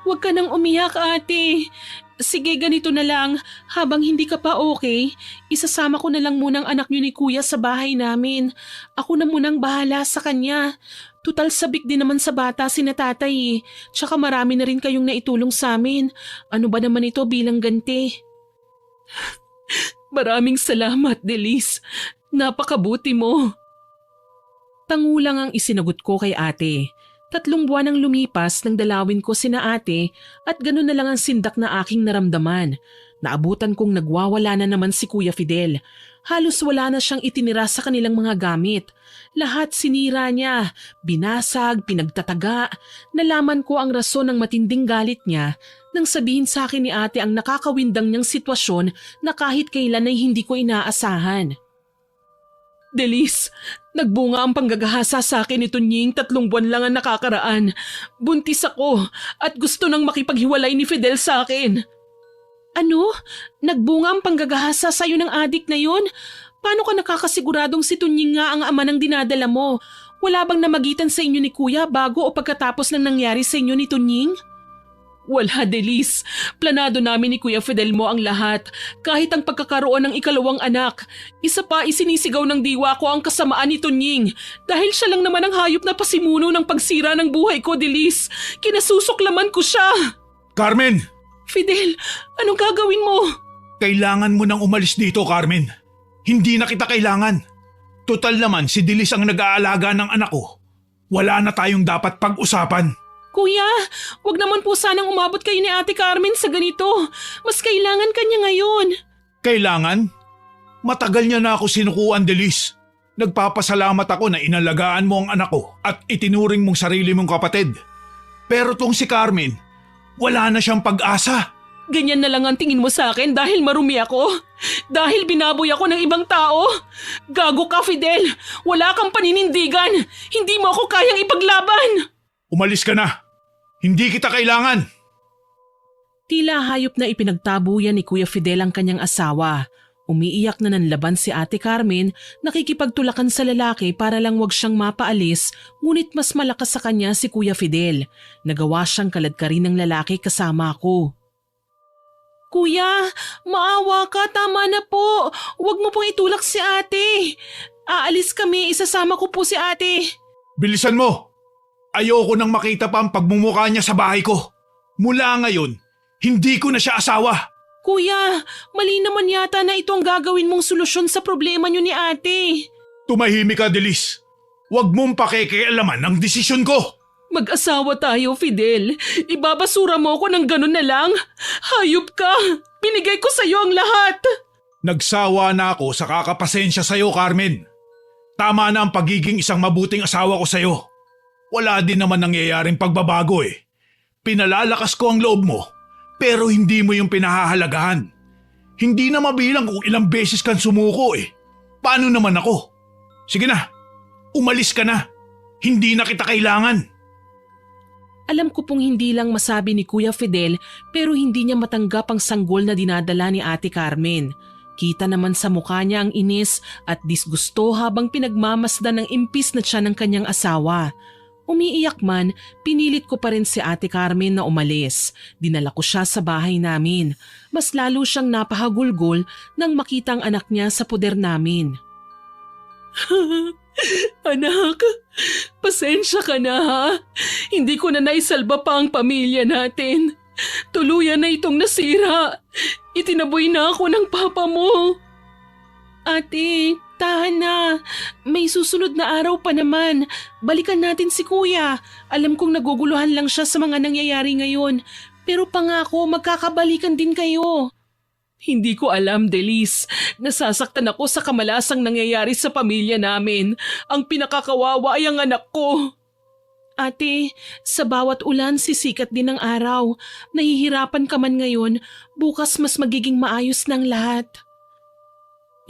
Huwag ka nang umiyak, ate. Sige, ganito na lang. Habang hindi ka pa okay, isasama ko na lang munang anak niyo ni kuya sa bahay namin. Ako na munang bahala sa kanya. Tutal sabik din naman sa bata si tatay eh. Tsaka marami na rin kayong naitulong sa amin. Ano ba naman ito bilang ganti? Maraming salamat, Delis. Napakabuti mo. Tangulang ang isinagot ko kay ate. 3 buwan ang lumipas nang dalawin ko sina ate at gano'n na lang ang sindak na aking naramdaman. Naabutan kong nagwawala na naman si Kuya Fidel. Halos wala na siyang itinira sa kanilang mga gamit. Lahat sinira niya, binasag, pinagtataga. Nalaman ko ang rason ng matinding galit niya nang sabihin sa akin ni ate ang nakakawindang niyang sitwasyon na kahit kailan ay hindi ko inaasahan. Delis, nagbunga ang panggagahasa sa akin nito Nying 3 buwan lang ang nakakaraan. Buntis ako at gusto nang makipaghiwalay ni Fidel sa akin. Ano? Nagbunga ang panggagahasa sa'yo ng adik na yun? Paano ka nakakasiguradong si Tunying nga ang ama ng dinadala mo? Wala bang namagitan sa inyo ni Kuya bago o pagkatapos ng nangyari sa inyo ni Tunying? Wala, Delis. Planado namin ni Kuya Fidel mo ang lahat. Kahit ang pagkakaroon ng ikalawang anak. Isa pa isinisigaw ng diwa ko ang kasamaan ni Tunying. Dahil siya lang naman ang hayop na pasimuno ng pagsira ng buhay ko, Delis. Kinasusuklaman ko siya. Carmen! Fidel, anong gagawin mo? Kailangan mo nang umalis dito, Carmen. Hindi na kita kailangan. Total naman si Dilis ang nag-aalaga ng anak ko. Wala na tayong dapat pag-usapan. Kuya, wag naman po sanang umabot kayo ni Ate Carmen sa ganito. Mas kailangan kanya ngayon. Kailangan? Matagal niya na ako sinukuan, Dilis. Nagpapasalamat ako na inalagaan mo ang anak ko at itinuring mong sarili mong kapatid. Pero tong si Carmen, wala na siyang pag-asa. Ganyan na lang ang tingin mo sa akin dahil marumi ako? Dahil binaboy ako ng ibang tao? Gago ka, Fidel! Wala kang paninindigan! Hindi mo ako kayang ipaglaban! Umalis ka na! Hindi kita kailangan! Tila hayop na ipinagtabuyan ni Kuya Fidel ang kanyang asawa. Umiiyak na nanlaban si Ate Carmen, nakikipagtulakan sa lalaki para lang wag siyang mapaalis, ngunit mas malakas sa kanya si Kuya Fidel. Nagawa siyang kaladkarin ng lalaki kasama ko. Kuya, maawa ka, tama na po. Huwag mo pong itulak si ate. Aalis kami, isasama ko po si ate. Bilisan mo! Ayoko nang makita pa ang pagmumukha niya sa bahay ko. Mula ngayon, hindi ko na siya asawa. Kuya, mali naman yata na ito ang gagawin mong solusyon sa problema niyo ni ate. Tumahimik ka, Delis. Huwag mong pakikialaman ang desisyon ko. Mag-asawa tayo, Fidel. Ibabasura mo ako ng ganun na lang? Hayop ka! Binigay ko sa'yo ang lahat! Nagsawa na ako sa kakapasensya sa'yo, Carmen. Tama na ang pagiging isang mabuting asawa ko sa'yo. Wala din naman nangyayaring pagbabago eh. Pinalalakas ko ang loob mo, pero hindi mo yung pinahahalagahan. Hindi na mabilang kung ilang beses kang sumuko eh. Paano naman ako? Sige na, umalis ka na. Hindi na kita kailangan. Alam ko pong hindi lang masabi ni Kuya Fidel pero hindi niya matanggap ang sanggol na dinadala ni Ate Carmen. Kita naman sa mukha niya ang inis at disgusto habang pinagmamasdan ng impis na tiyan ng kanyang asawa. Umiiyak man, pinilit ko pa rin si Ate Carmen na umalis. Dinala ko siya sa bahay namin. Mas lalo siyang napahagulgol nang makita ang anak niya sa puder namin. Anak, pasensya ka na ha. Hindi ko na naisalba pa ang pamilya natin. Tuluyan na itong nasira. Itinaboy na ako ng papa mo. Ate, Tahan na. May susunod na araw pa naman. Balikan natin si kuya. Alam kong naguguluhan lang siya sa mga nangyayari ngayon. Pero pangako, magkakabalikan din kayo. Hindi ko alam, Delis. Nasasaktan ako sa kamalasang nangyayari sa pamilya namin. Ang pinakakawawa ay ang anak ko. Ate, sa bawat ulan sisikat din ang araw. Nahihirapan ka man ngayon, bukas mas magiging maayos ng lahat.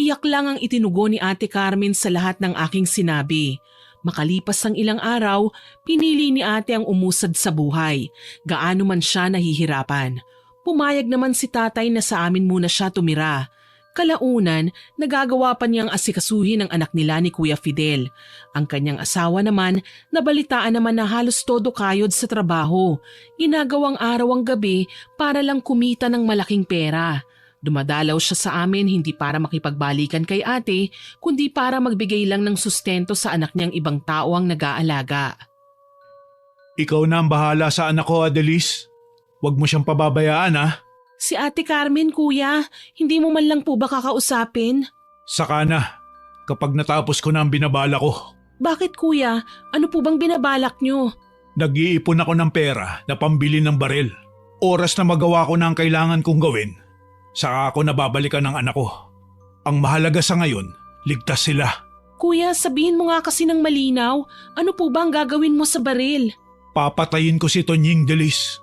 Iyak lang ang itinugo ni Ate Carmen sa lahat ng aking sinabi. Makalipas ang ilang araw, pinili ni ate ang umusad sa buhay. Gaano man siya nahihirapan. Pumayag naman si tatay na sa amin muna siya tumira. Kalaunan, nagagawa pa niyang asikasuhin ang anak nila ni Kuya Fidel. Ang kanyang asawa naman, nabalitaan naman na halos todo kayod sa trabaho. Ginagawang araw ang gabi para lang kumita ng malaking pera. Dumadalaw siya sa amin hindi para makipagbalikan kay ate, kundi para magbigay lang ng sustento sa anak niyang ibang tao ang nag-aalaga. Ikaw na ang bahala sa anak ko, Adelis. Huwag mo siyang pababayaan, ha? Si Ate Carmen, kuya, hindi mo man lang po ba kakausapin? Saka na, kapag natapos ko na ang binabala ko. Bakit kuya? Ano po bang binabalak niyo? Nag-iipon ako ng pera na pambili ng baril. Oras na magawa ko na ang kailangan kong gawin, saka ako nababalikan ng anak ko. Ang mahalaga sa ngayon, ligtas sila. Kuya, sabihin mo nga kasi ng malinaw, ano po ba ang gagawin mo sa baril? Papatayin ko si Tonying Delis.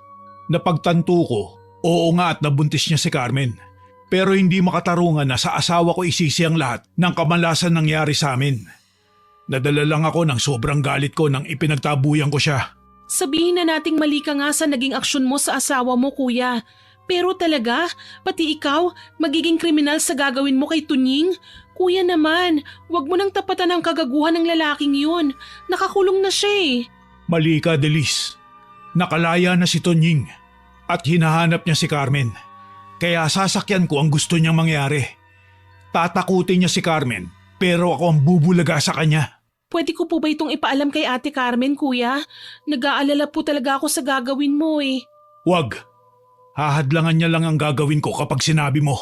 Napagtanto ko, oo nga at nabuntis niya si Carmen. Pero hindi makatarungan na sa asawa ko isisi ang lahat ng kamalasan nangyari sa amin. Nadala lang ako ng sobrang galit ko nang ipinagtabuyan ko siya. Sabihin na nating mali ka nga sa naging aksyon mo sa asawa mo, kuya. Pero talaga, pati ikaw, magiging kriminal sa gagawin mo kay Tunying? Kuya naman, wag mo nang tapatan ang kagaguhan ng lalaking yun. Nakakulong na siya eh. Mali ka, Delis. Nakalaya na si Tonying at hinahanap niya si Carmen. Kaya sasakyan ko ang gusto niyang mangyari. Tatakutin niya si Carmen pero ako ang bubulaga sa kanya. Pwede ko po ba itong ipaalam kay Ate Carmen, kuya? Nag-aalala po talaga ako sa gagawin mo eh. Wag. Hahadlangan niya lang ang gagawin ko kapag sinabi mo.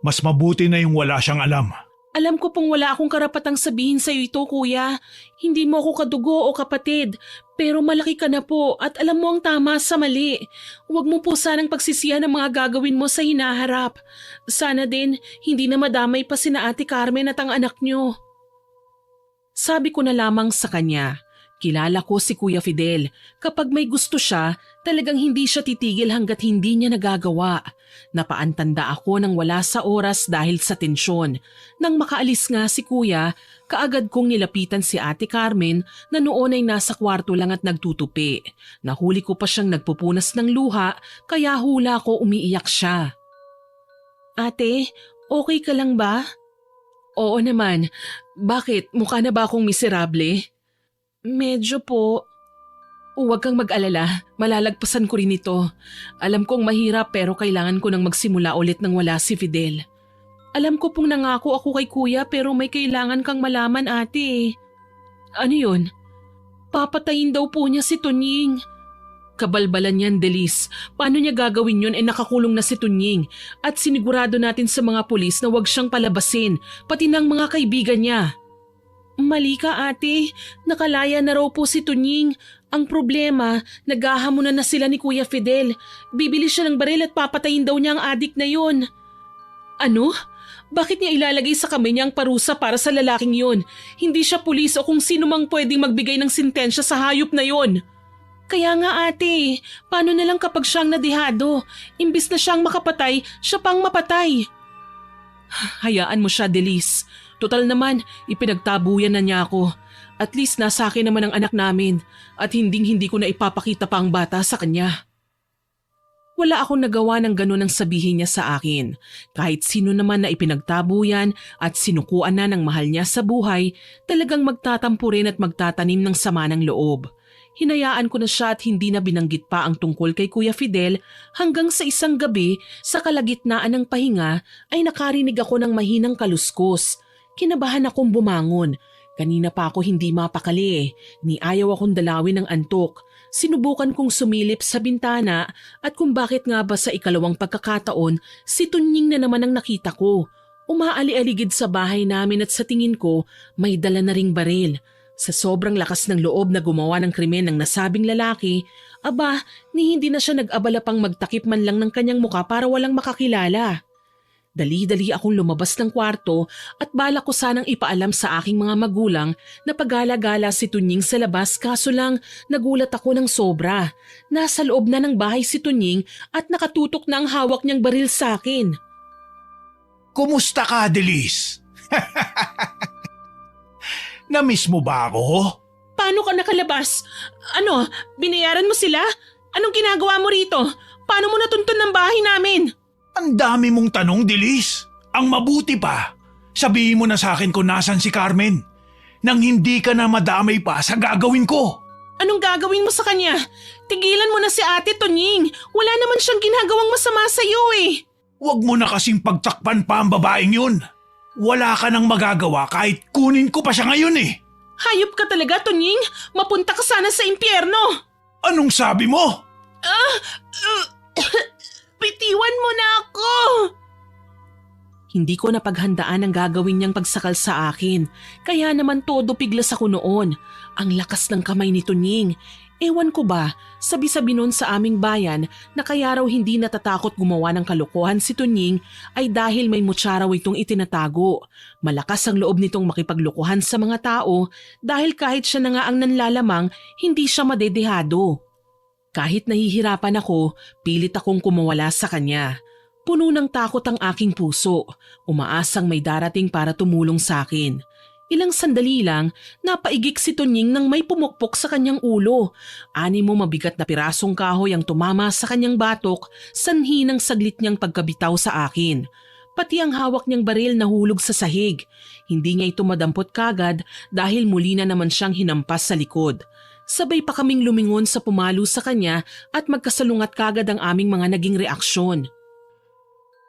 Mas mabuti na yung wala siyang alam. Alam ko pong wala akong karapatang sabihin sa iyo ito, kuya. Hindi mo ako kadugo o kapatid, pero malaki ka na po at alam mo ang tama sa mali. Huwag mo po sanang pagsisihan ang mga gagawin mo sa hinaharap. Sana din, hindi na madamay pa sina Ate Carmen at ang anak niyo. Sabi ko na lamang sa kanya, kilala ko si Kuya Fidel. Kapag may gusto siya, talagang hindi siya titigil hanggat hindi niya nagagawa. Napaantanda ako nang wala sa oras dahil sa tensyon. Nang makaalis nga si Kuya, kaagad kong nilapitan si Ate Carmen na noon ay nasa kwarto lang at nagtutupi. Nahuli ko pa siyang nagpupunas ng luha kaya hula ko umiiyak siya. Ate, okay ka lang ba? Oo naman. Bakit? Mukha na ba akong miserable? Medyo po. Huwag kang mag-alala, malalagpasan ko rin ito. Alam kong mahirap pero kailangan ko nang magsimula ulit nang wala si Fidel. Alam ko pong nangako ako kay kuya pero may kailangan kang malaman, ate. Ano yun? Papatayin daw po niya si Tunying. Kabalbalan yan, Delis. Paano niya gagawin yun nakakulong na si Tunying? At sinigurado natin sa mga pulis na huwag siyang palabasin, pati ng mga kaibigan niya. Mali ka, ate. Nakalaya na raw po si Tunying. Ang problema, naghahamunan na sila ni Kuya Fidel. Bibili siya ng baril at papatayin daw niya ang adik na yun. Ano? Bakit niya ilalagay sa kamay niya ang parusa para sa lalaking yun? Hindi siya pulis o kung sino mang pwedeng magbigay ng sintensya sa hayop na yun. Kaya nga ate, paano na lang kapag siyang nadihado? Imbis na siyang makapatay, siya pang mapatay. Hayaan mo siya, Delis. Total naman, ipinagtabuyan na niya ako. At least nasa akin naman ang anak namin at hindi ko na ipapakita pa ang bata sa kanya. Wala akong nagawa ng ganun ang sabihin niya sa akin. Kahit sino naman na ipinagtabuyan at sinukuan na ng mahal niya sa buhay, talagang magtatampo rin at magtatanim ng sama ng loob. Hinayaan ko na siya at hindi na binanggit pa ang tungkol kay Kuya Fidel hanggang sa isang gabi sa kalagitnaan ng pahinga ay nakarinig ako ng mahinang kaluskos. Kinabahan akong bumangon. Kanina pa ako hindi mapakali ni ayaw akong dalawin ng antok. Sinubukan kong sumilip sa bintana at kung bakit nga ba sa ikalawang pagkakataon si Tunying na naman ang nakita ko. Umaali-aligid sa bahay namin at sa tingin ko may dala na ring baril. Sa sobrang lakas ng loob na gumawa ng krimen ng nasabing lalaki, ni hindi na siya nag-abala pang magtakip man lang ng kanyang muka para walang makakilala. Dali-dali akong lumabas ng kwarto at balak ko sanang ipaalam sa aking mga magulang na pagala-gala si Tunying sa labas, kaso lang nagulat ako ng sobra. Nasa loob na ng bahay si Tunying at nakatutok na ang hawak niyang baril sa akin. Kumusta ka, Delis? Namiss mo ba ako? Paano ka nakalabas? Ano, binayaran mo sila? Anong ginagawa mo rito? Paano mo natuntun ng bahay namin? Ang dami mong tanong, Delis. Ang mabuti pa, sabihin mo na sa akin kung nasan si Carmen. Nang hindi ka na madamay pa sa gagawin ko. Anong gagawin mo sa kanya? Tigilan mo na si Ate Tunying. Wala naman siyang ginagawang masama sa iyo eh. Huwag mo na kasing pagtakpan pa ang babaeng yun. Wala ka nang magagawa kahit kunin ko pa siya ngayon eh. Hayop ka talaga, Tunying. Mapunta ka sana sa impyerno. Anong sabi mo? Bitiwan mo na ako! Hindi ko napaghandaan ang gagawin niyang pagsakal sa akin. Kaya naman todo piglas ako noon. Ang lakas ng kamay ni Tunying. Ewan ko ba, sabi-sabi noon sa aming bayan na kaya raw hindi natatakot gumawa ng kalokohan si Tunying ay dahil may mutya raw itong itinatago. Malakas ang loob nitong makipaglokohan sa mga tao dahil kahit siya na nga ang nanlalamang, hindi siya madedehado. Kahit nahihirapan ako, pilit akong kumawala sa kanya. Puno ng takot ang aking puso, umaasang may darating para tumulong sa akin. Ilang sandali lang, napaigik si Tunying nang may pumukpok sa kanyang ulo. 6 mabigat na pirasong kahoy ang tumama sa kanyang batok, sanhi ng saglit niyang pagkabitaw sa akin. Pati ang hawak niyang baril nahulog sa sahig. Hindi niya ito madampot kagad dahil muli na naman siyang hinampas sa likod. Sabay pa kaming lumingon sa pumalo sa kanya at magkasalungat kagad ang aming mga naging reaksyon.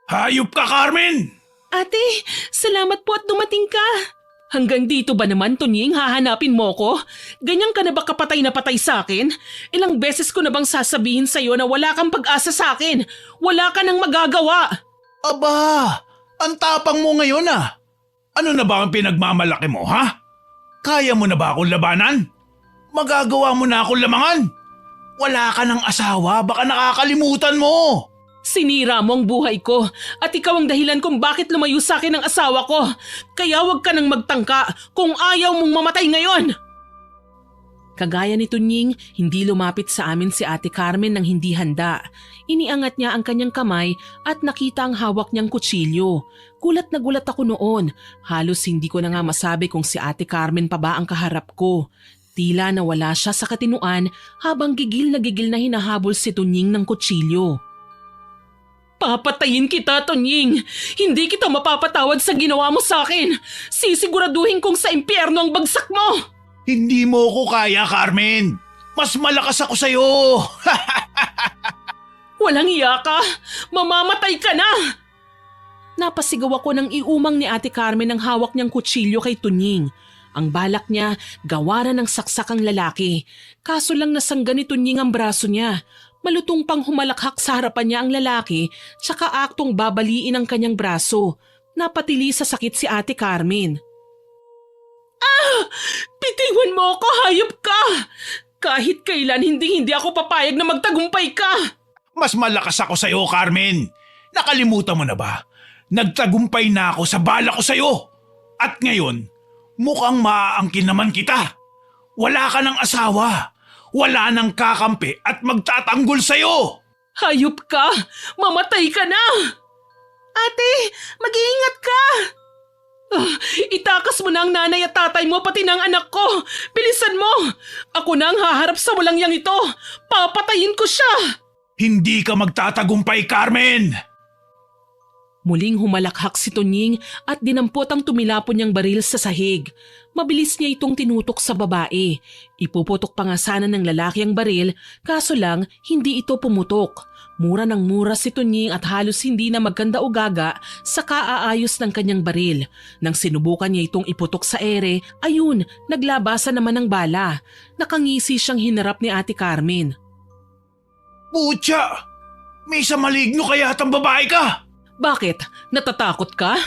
Hayop ka, Carmen! Ate, salamat po at dumating ka. Hanggang dito ba naman, Tunying, hahanapin mo ko? Ganyan ka na ba kapatay na patay sa akin? Ilang beses ko na bang sasabihin sa'yo na wala kang pag-asa sa akin? Wala ka nang magagawa. Aba, ang tapang mo ngayon ah. Ano na ba ang pinagmamalaki mo, ha? Kaya mo na ba akong labanan? Magagawa mo na akong lamangan. Wala ka ng asawa, baka nakakalimutan mo. Sinira mo ang buhay ko at ikaw ang dahilan kung bakit lumayo sa akin ang asawa ko. Kaya huwag ka nang magtangka kung ayaw mong mamatay ngayon. Kagaya ni Tunying, hindi lumapit sa amin si Ate Carmen nang hindi handa. Iniangat niya ang kanyang kamay at nakita ang hawak niyang kutsilyo. Gulat na gulat ako noon. Halos hindi ko na nga masabi kung si Ate Carmen pa ba ang kaharap ko. Tila nawala siya sa katinuan habang gigil na hinahabol si Tunying ng kutsilyo. Papatayin kita, Tunying! Hindi kita mapapatawad sa ginawa mo sa akin! Sisiguraduhin kong sa impyerno ang bagsak mo! Hindi mo ko kaya, Carmen! Mas malakas ako sa'yo! Walang iya ka! Mamamatay ka na! Napasigaw ako nang iumang ni Ate Carmen ang hawak niyang kutsilyo kay Tunying. Ang balak niya, gawaran ng saksak ang lalaki. Kaso lang nasangga ni Tunying ang braso niya. Malutong pang humalakhak sa harapan niya ang lalaki, tsaka aktong babaliin ang kanyang braso. Napatili sa sakit si Ate Carmen. Bitiwan mo ako, hayop ka! Kahit kailan hindi ako papayag na magtagumpay ka! Mas malakas ako sa'yo, Carmen. Nakalimutan mo na ba? Nagtagumpay na ako sa bala ko sa'yo. At ngayon, mukhang maaangkin naman kita. Wala ka ng asawa. Wala nang kakampi at magtatanggol sa'yo. Hayop ka! Mamatay ka na! Ate, mag-iingat ka! Itakas mo na ang nanay at tatay mo pati ng anak ko! Bilisan mo! Ako na ang haharap sa walang yang ito! Papatayin ko siya! Hindi ka magtatagumpay, Carmen! Muling humalakhak si Tunying at dinampot ang tumilapon niyang baril sa sahig. Mabilis niya itong tinutok sa babae. Ipuputok pa nga sana ng lalaki ang baril, kaso lang hindi ito pumutok. Mura ng mura si Tunying at halos hindi na magkanda o gaga sa kaaayos ng kanyang baril. Nang sinubukan niya itong iputok sa ere, ayun, naglabasan naman ng bala. Nakangisi siyang hinarap ni Ate Carmen. Putya! May isa maligno kaya atang babae ka! Bakit? Natatakot ka?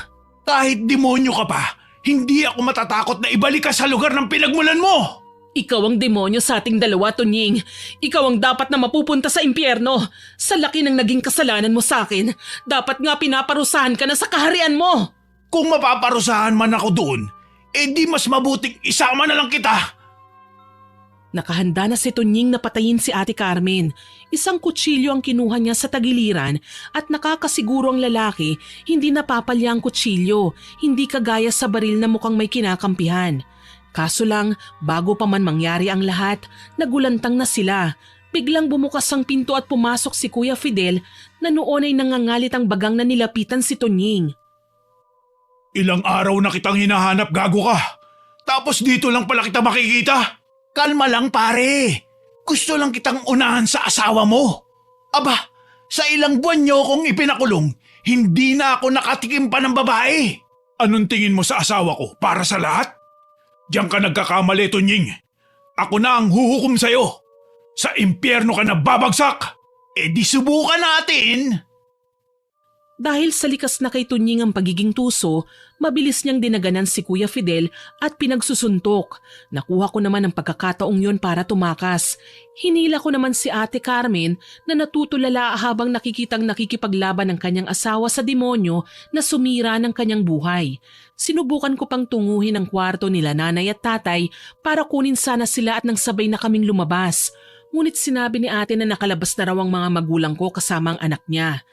Kahit demonyo ka pa, hindi ako matatakot na ibalik ka sa lugar ng pinagmulan mo! Ikaw ang demonyo sa ating dalawa, Tunying. Ikaw ang dapat na mapupunta sa impyerno. Sa laki ng naging kasalanan mo sa akin, dapat nga pinaparusahan ka na sa kaharian mo. Kung mapaparusahan man ako doon, di mas mabuting isama na lang kita! Nakahanda na si Tunying na patayin si Ate Carmen. Isang kutsilyo ang kinuha niya sa tagiliran at nakakasiguro ang lalaki hindi napapalya ang kutsilyo, hindi kagaya sa baril na mukhang may kinakampihan. Kaso lang, bago pa man mangyari ang lahat, nagulantang na sila. Biglang bumukas ang pinto at pumasok si Kuya Fidel na noon ay nangangalit ang bagang na nilapitan si Tunying. Ilang araw na kitang hinahanap, gago ka. Tapos dito lang pala kita makikita. Kalma lang pare. Gusto lang kitang unahan sa asawa mo. Aba, sa ilang buwan niyo kong ipinakulong, hindi na ako nakatikim pa ng babae. Anong tingin mo sa asawa ko para sa lahat? Diyan ka nagkakamali, Tunying. Ako na ang huhukom sa'yo. Sa impyerno ka na babagsak. Di subukan natin. Dahil sa likas na kay Tunying ang pagiging tuso, mabilis niyang dinaganan si Kuya Fidel at pinagsusuntok. Nakuha ko naman ang pagkakataong yon para tumakas. Hinila ko naman si Ate Carmen na natutulala habang nakikitang nakikipaglaban ng kanyang asawa sa demonyo na sumira ng kanyang buhay. Sinubukan ko pang tunguhin ang kwarto nila nanay at tatay para kunin sana sila at nang sabay na kaming lumabas. Ngunit sinabi ni ate na nakalabas na raw ang mga magulang ko kasama ang anak niya.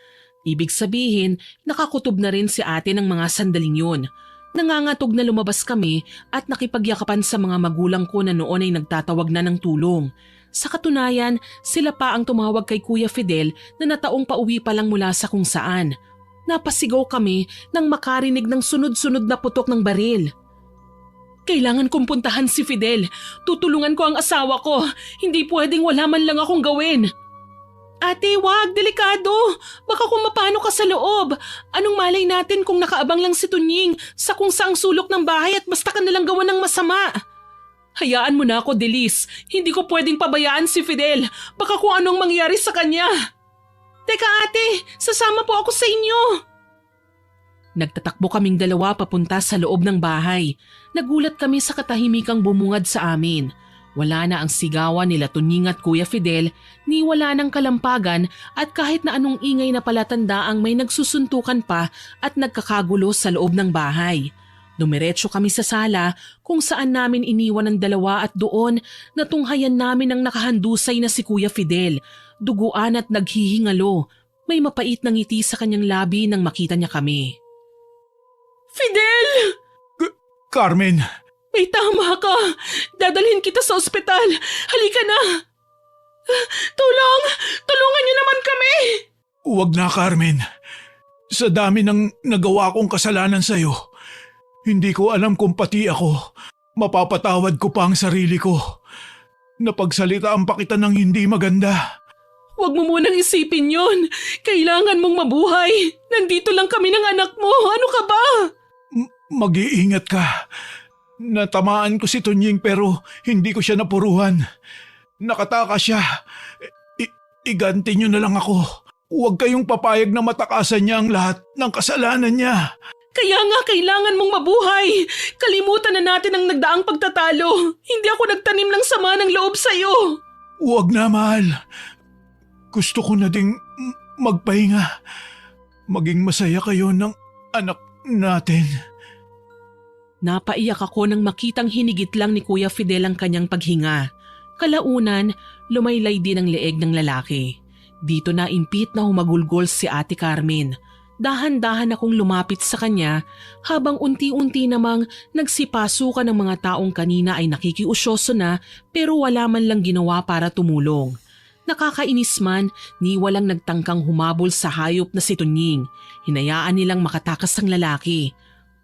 Ibig sabihin, nakakutob na rin si ate ng mga sandaling yun. Nangangatog na lumabas kami at nakipagyakapan sa mga magulang ko na noon ay nagtatawag na ng tulong. Sa katunayan, sila pa ang tumawag kay Kuya Fidel na nataong pauwi pa lang mula sa kung saan. Napasigaw kami nang makarinig ng sunod-sunod na putok ng baril. Kailangan kong puntahan si Fidel. Tutulungan ko ang asawa ko. Hindi pwedeng wala man lang akong gawin. Ate, wag, delikado. Baka kung mapano ka sa loob. Anong malay natin kung nakaabang lang si Tunying sa kung saang sulok ng bahay at basta ka nalang gawa ng masama. Hayaan mo na ako, Delis. Hindi ko pwedeng pabayaan si Fidel. Baka kung anong mangyari sa kanya. Teka ate, sasama po ako sa inyo. Nagtatakbo kaming dalawa papunta sa loob ng bahay. Nagulat kami sa katahimikang bumungad sa amin. Wala na ang sigawan nila Tunying at Kuya Fidel, ni wala ng kalampagan at kahit na anong ingay na palatandaang may nagsusuntukan pa at nagkakagulo sa loob ng bahay. Dumiretso kami sa sala kung saan namin iniwan ang dalawa at doon natunghayan namin ang nakahandusay na si Kuya Fidel, duguan at naghihingalo. May mapait na ngiti sa kanyang labi nang makita niya kami. Fidel! Carmen! May tama ka. Dadalhin kita sa ospital. Halika na. Tulong! Tulungan niyo naman kami! Huwag na, Carmen. Sa dami ng nagawa kong kasalanan sa'yo, hindi ko alam kung pati ako, mapapatawad ko pa ang sarili ko. Napagsalitaan pa kita ng hindi maganda. Huwag mo munang isipin yon. Kailangan mong mabuhay. Nandito lang kami ng anak mo. Ano ka ba? Mag-iingat ka. Natamaan ko si Tunying pero hindi ko siya napuruhan. Nakatakas siya. Iganti niyo na lang ako. Huwag kayong papayag na matakasan niya ang lahat ng kasalanan niya. Kaya nga kailangan mong mabuhay. Kalimutan na natin ang nagdaang pagtatalo. Hindi ako nagtanim ng sama ng loob sa'yo. Huwag na, mahal. Gusto ko na ding magpahinga. Maging masaya kayo ng anak natin. Napaiyak ako nang makitang hinigit lang ni Kuya Fidel ang kanyang paghinga. Kalaunan, lumaylay din ang leeg ng lalaki. Dito na impit na humagulgol si Ate Carmen. Dahan-dahan akong lumapit sa kanya habang unti-unti namang nagsipasukan ng mga taong kanina ay nakikiusyoso na pero wala man lang ginawa para tumulong. Nakakainis man, ni walang nagtangkang humabol sa hayop na si Tunying. Hinayaan nilang makatakas ang lalaki.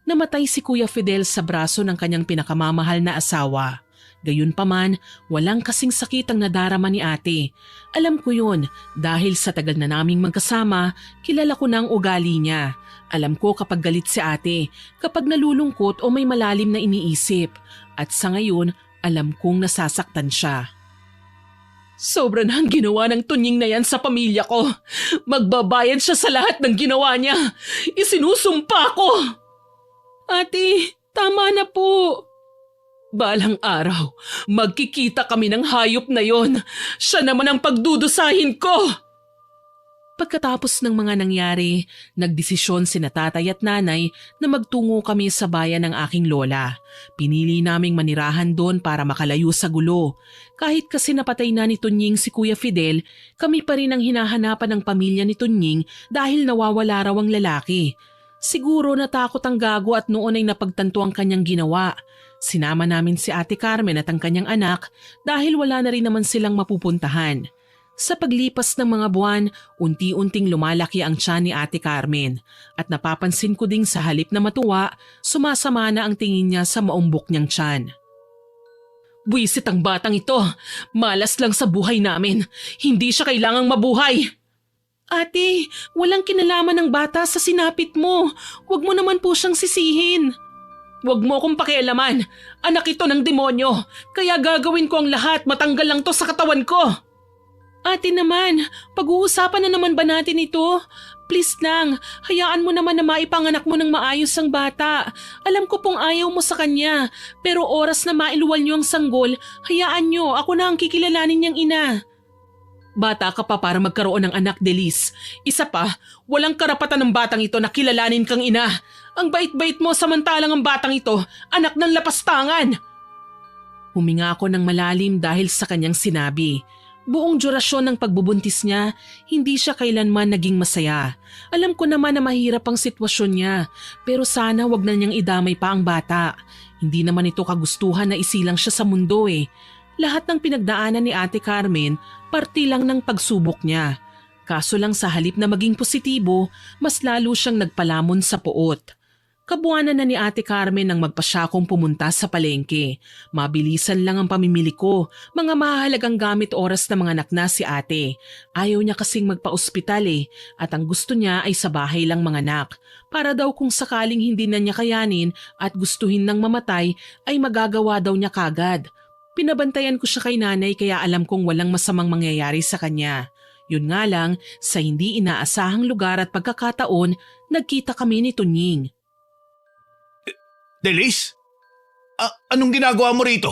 Namatay si Kuya Fidel sa braso ng kanyang pinakamamahal na asawa. Gayunpaman, walang kasing sakit ang nadarama ni ate. Alam ko yun dahil sa tagal na naming magkasama, kilala ko na ang ugali niya. Alam ko kapag galit si ate, kapag nalulungkot o may malalim na iniisip. At sa ngayon, alam kong nasasaktan siya. Sobra na ang ginawa ng Tunying na yan sa pamilya ko. Magbabayad siya sa lahat ng ginawa niya. Isinusumpa ko! Ate, tama na po. Balang araw, magkikita kami ng hayop na yon. Siya naman ang pagdudusahin ko. Pagkatapos ng mga nangyari, nagdesisyon sina tatay at nanay na magtungo kami sa bayan ng aking lola. Pinili naming manirahan doon para makalayo sa gulo. Kahit kasi napatay na ni Tunying si Kuya Fidel, kami pa rin ang hinahanapan ng pamilya ni Tunying dahil nawawala raw ang lalaki. Siguro natakot ang gago at noon ay napagtanto ang kanyang ginawa. Sinama namin si Ate Carmen at ang kanyang anak dahil wala na rin naman silang mapupuntahan. Sa paglipas ng mga buwan, unti-unting lumalaki ang tiyan ni Ate Carmen at napapansin ko ding sa halip na matuwa, sumasama na ang tingin niya sa maumbok niyang tiyan. Buwisit ang batang ito, malas lang sa buhay namin, hindi siya kailangang mabuhay. Ate, walang kinalaman ng bata sa sinapit mo, huwag mo naman po siyang sisihin. Huwag mo akong pakialaman, anak ito ng demonyo, kaya gagawin ko ang lahat, matanggal lang to sa katawan ko. Ate naman, pag-uusapan na naman ba natin ito? Please lang, hayaan mo naman na maipanganak mo ng maayos ang bata. Alam ko pong ayaw mo sa kanya, pero oras na mailuwal niyo ang sanggol, hayaan niyo, ako na ang kikilalanin niyang ina. Bata ka pa para magkaroon ng anak, Delis. Isa pa, walang karapatan ng batang ito na kilalanin kang ina. Ang bait-bait mo samantalang ang batang ito, anak ng lapastangan. Huminga ako ng malalim dahil sa kanyang sinabi. Buong durasyon ng pagbubuntis niya, hindi siya kailanman naging masaya. Alam ko naman na mahirap ang sitwasyon niya, pero sana wag na niyang idamay pa ang bata. Hindi naman ito kagustuhan na isilang siya sa mundo eh. Lahat ng pinagdaanan ni Ate Carmen, parte lang ng pagsubok niya. Kaso lang sa halip na maging positibo, mas lalo siyang nagpalamon sa puot. Kabuanan na ni Ate Carmen nang magpasya kong pumunta sa palengke. Mabilisan lang ang pamimili ko, mga mahalagang gamit oras na mga anak na si ate. Ayaw niya kasing magpa-ospital at ang gusto niya ay sa bahay lang mga anak. Para daw kung sakaling hindi na niya kayanin at gustuhin ng mamatay ay magagawa daw niya kagad. Pinabantayan ko siya kay nanay kaya alam kong walang masamang mangyayari sa kanya. Yun nga lang, sa hindi inaasahang lugar at pagkakataon, nagkita kami ni Tunying. Delis? Anong ginagawa mo rito?